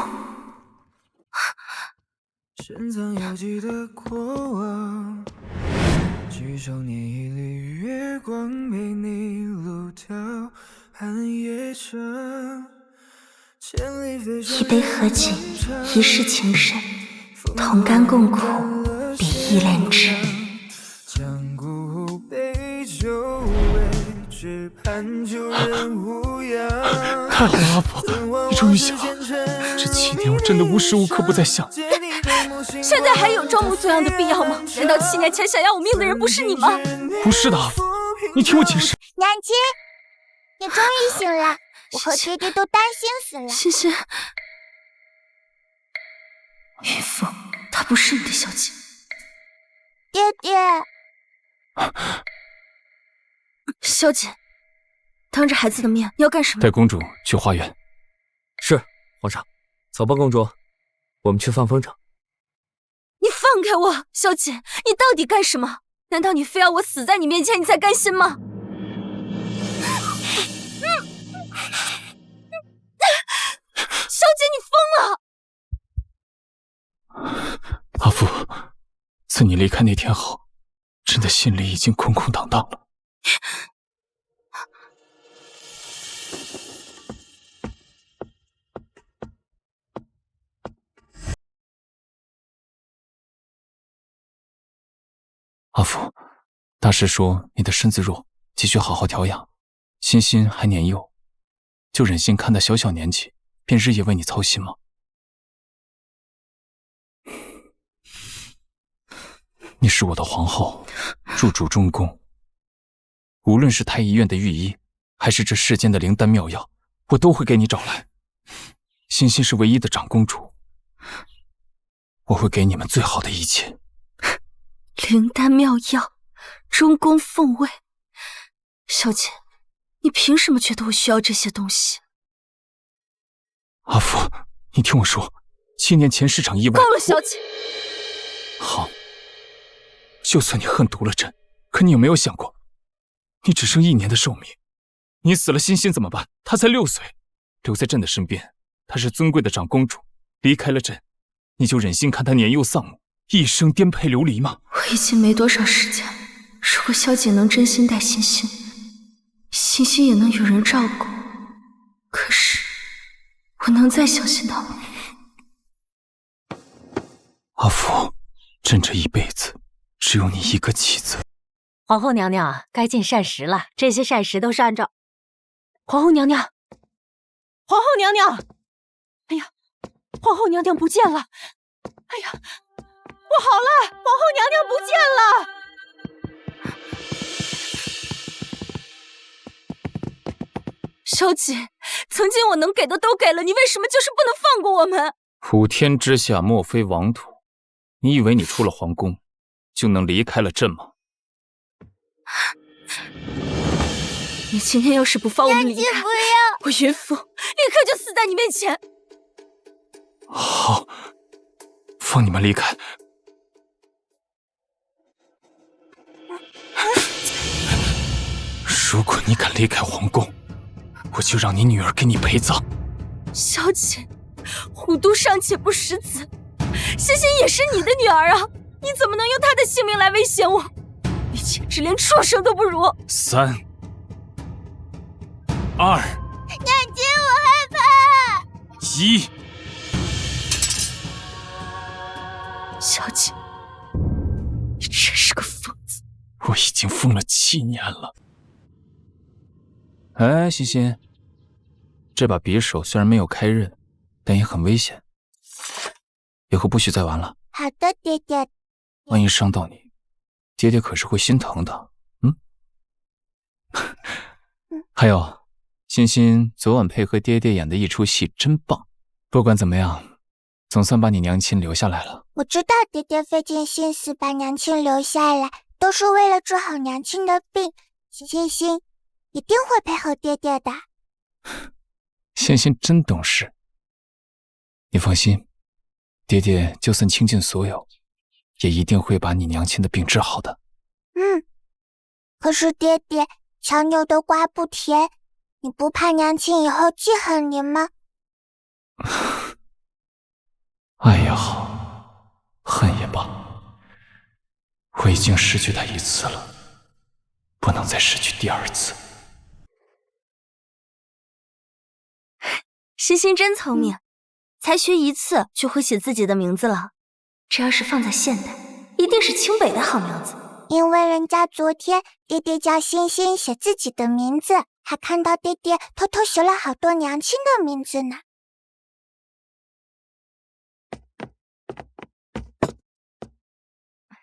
深藏犹记的过往，几少年一缕月光陪你路遥寒夜长。一杯合景，一世情深，同甘共苦，比翼恋枝。江湖杯酒味，只盼旧人无恙。太好了，阿福，你终于想了。这7年我真的无时无刻不在想。现在还有装模作样的必要吗？难道7年前想要我命的人不是你吗？不是的，阿福，你听我解释。娘亲，你终于醒了。我和爹爹都担心死了。欣欣，云芙，她不是你的小姐。爹爹，小姐，当着孩子的面，你要干什么？带公主去花园。是，皇上。走吧，公主，我们去放风筝。你放开我，小姐，你到底干什么？难道你非要我死在你面前，你才甘心吗？阿福，自你离开那天后，朕的心里已经空空荡荡了。阿福，大师说你的身子弱，急需好好调养。欣欣还年幼，就忍心看她小小年纪便日夜为你操心吗？你是我的皇后，入主中宫，无论是太医院的御医，还是这世间的灵丹妙药，我都会给你找来。欣欣是唯一的长公主，我会给你们最好的一切。灵丹妙药，中宫凤位，小姐，你凭什么觉得我需要这些东西？阿福，你听我说，7年前是场意外。够了，小姐。好，就算你恨毒了朕，可你有没有想过，你只剩1年的寿命，你死了欣欣怎么办？她才6岁，留在朕的身边，她是尊贵的长公主，离开了朕，你就忍心看她年幼丧母，一生颠沛流离吗？我已经没多少时间了，如果小姐能真心待欣欣，欣欣也能有人照顾。可是，我能再相信她吗？阿福，朕这一辈子只有你一个妻子。皇后娘娘，该进膳食了。这些膳食都是按照……皇后娘娘，皇后娘娘，哎呀，皇后娘娘不见了！哎呀，不好了，皇后娘娘不见了！小姐，曾经我能给的都给了，你为什么就是不能放过我们？普天之下莫非王土，你以为你出了皇宫就能离开了朕吗？你今天要是不放我们离开，不要！我云府立刻就死在你面前。好，放你们离开。如果你敢离开皇宫，我就让你女儿给你陪葬。小姐，虎毒尚且不食子，欣欣也是你的女儿啊，你怎么能用她的性命来威胁我？你简直连畜生都不如！3、2、娘亲，我害怕。1。小姐，你真是个疯子！我已经疯了7年了。哎，欣欣，这把匕首虽然没有开刃，但也很危险，以后不许再玩了。好的，爹爹。万一伤到你，爹爹可是会心疼的。还有，欣欣昨晚配合爹爹演的一出戏真棒。不管怎么样，总算把你娘亲留下来了。我知道爹爹费尽心思把娘亲留下来，都是为了治好娘亲的病。欣欣一定会配合爹爹的。欣欣真懂事。你放心，爹爹就算倾尽所有，也一定会把你娘亲的病治好的。可是爹爹，强扭的瓜不甜，你不怕娘亲以后记恨你吗？爱也好，恨也罢，我已经失去他1次了，不能再失去第2次。欣欣真聪明，才学1次就会写自己的名字了。这要是放在现代，一定是清北的好名字。因为人家昨天爹爹叫欣欣写自己的名字，还看到爹爹偷偷写了好多娘亲的名字呢。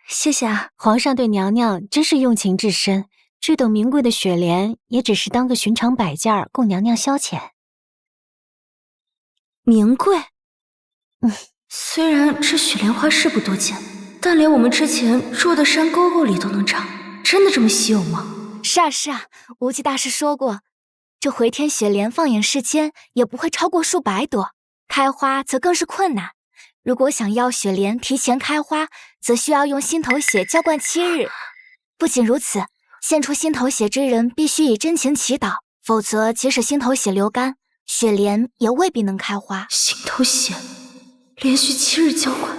谢谢啊，皇上对娘娘真是用情至深，这等名贵的雪莲也只是当个寻常摆件供娘娘消遣。名贵？虽然这雪莲花是不多见，但连我们之前住的山沟沟里都能长，真的这么稀有吗？是啊是啊，无极大师说过，这回天雪莲放眼世间也不会超过数百朵，开花则更是困难。如果想要雪莲提前开花，则需要用心头血浇灌7日。不仅如此，献出心头血之人必须以真情祈祷，否则即使心头血流干，雪莲也未必能开花。心头血连续7日浇灌，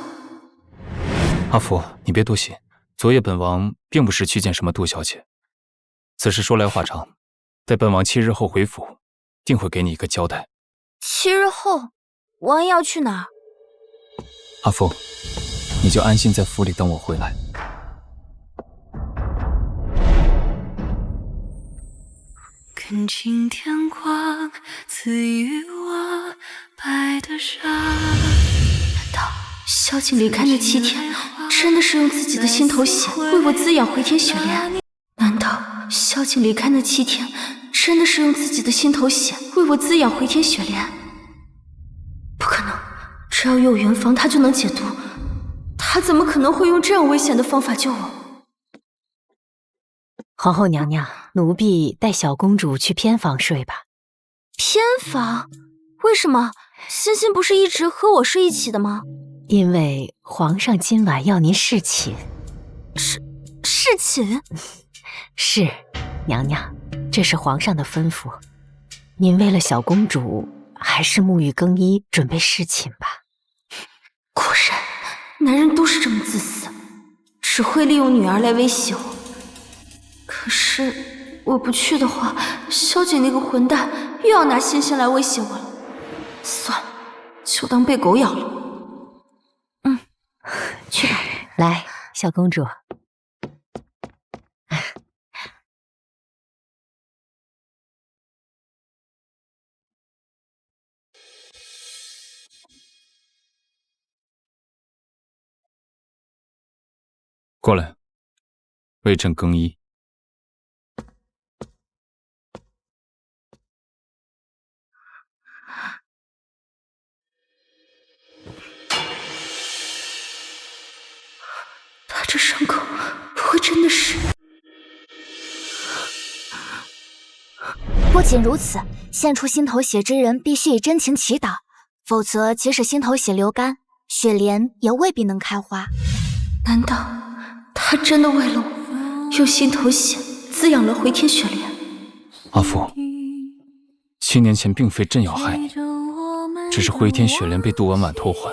阿福，你别多心。昨夜本王并不是去见什么杜小姐，此事说来话长，待本王7日后回府，定会给你一个交代。7日后，王爷要去哪儿？阿福，你就安心在府里等我回来。恳请天光赐予我白的纱。难道萧景离开那7天，真的是用自己的心头血为我滋养回天雪莲？难道萧景离开那7天，真的是用自己的心头血为我滋养回天雪莲？不可能，只要有元芳，他就能解毒。他怎么可能会用这样危险的方法救我？皇后娘娘，奴婢带小公主去偏房睡吧。偏房？为什么？欣欣不是一直和我睡一起的吗？因为皇上今晚要您侍寝。侍寝？是，娘娘，这是皇上的吩咐。您为了小公主，还是沐浴更衣，准备侍寝吧。果然，男人都是这么自私，只会利用女儿来威胁我。可是我不去的话，萧景那个混蛋又要拿欣欣来威胁我了。算了，就当被狗咬了。去吧。来，小公主。过来，为朕更衣。他这伤口不会真的是……不仅如此，献出心头血之人必须以真情祈祷，否则即使心头血流干，雪莲也未必能开花。难道他真的为了我，用心头血滋养了回天雪莲？阿福，7年前并非朕要害你，只是回天雪莲被杜婉婉偷换，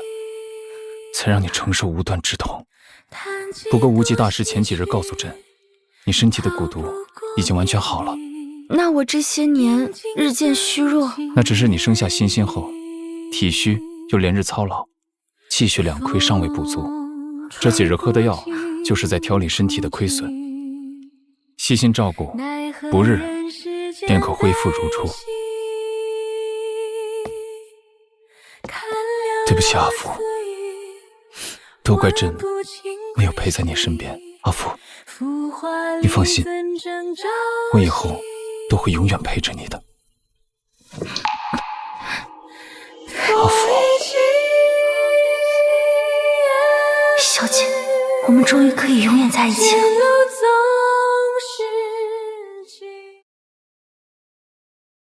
才让你承受无端之痛。不过无极大师前几日告诉朕，你身体的蛊毒已经完全好了。那我这些年日渐虚弱，那只是你生下欣欣后，体虚又连日操劳，气血两亏尚未补足。这几日喝的药，就是在调理身体的亏损。细心照顾，不日便可恢复如初。对不起，阿福，都怪朕没有陪在你身边。阿福，你放心，我以后都会永远陪着你的。阿福，小姐，我们终于可以永远在一起了。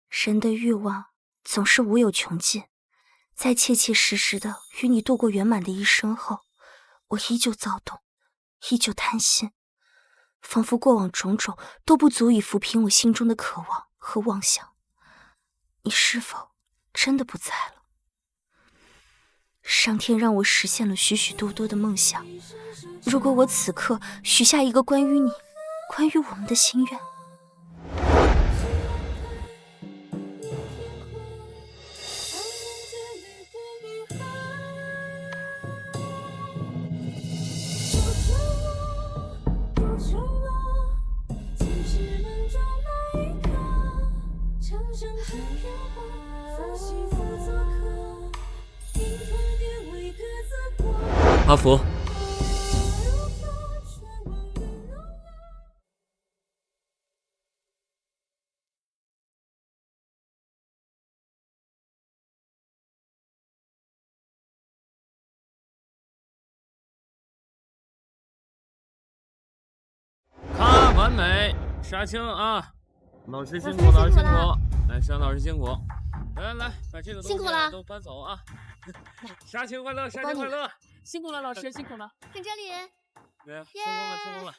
人的欲望总是无有穷尽，在切切实实的与你度过圆满的一生后，我依旧躁动，依旧贪心，仿佛过往种种都不足以抚平我心中的渴望和妄想。你是否真的不在了？上天让我实现了许许多多的梦想，如果我此刻许下一个关于你、关于我们的心愿，阿福，看完美，杀青啊！老师辛苦，老师辛苦，来，向老师辛苦。来，把这个东西都搬走啊！杀青快乐，杀青快乐！辛苦了，老师，辛苦了。看这里，成功了，成功了。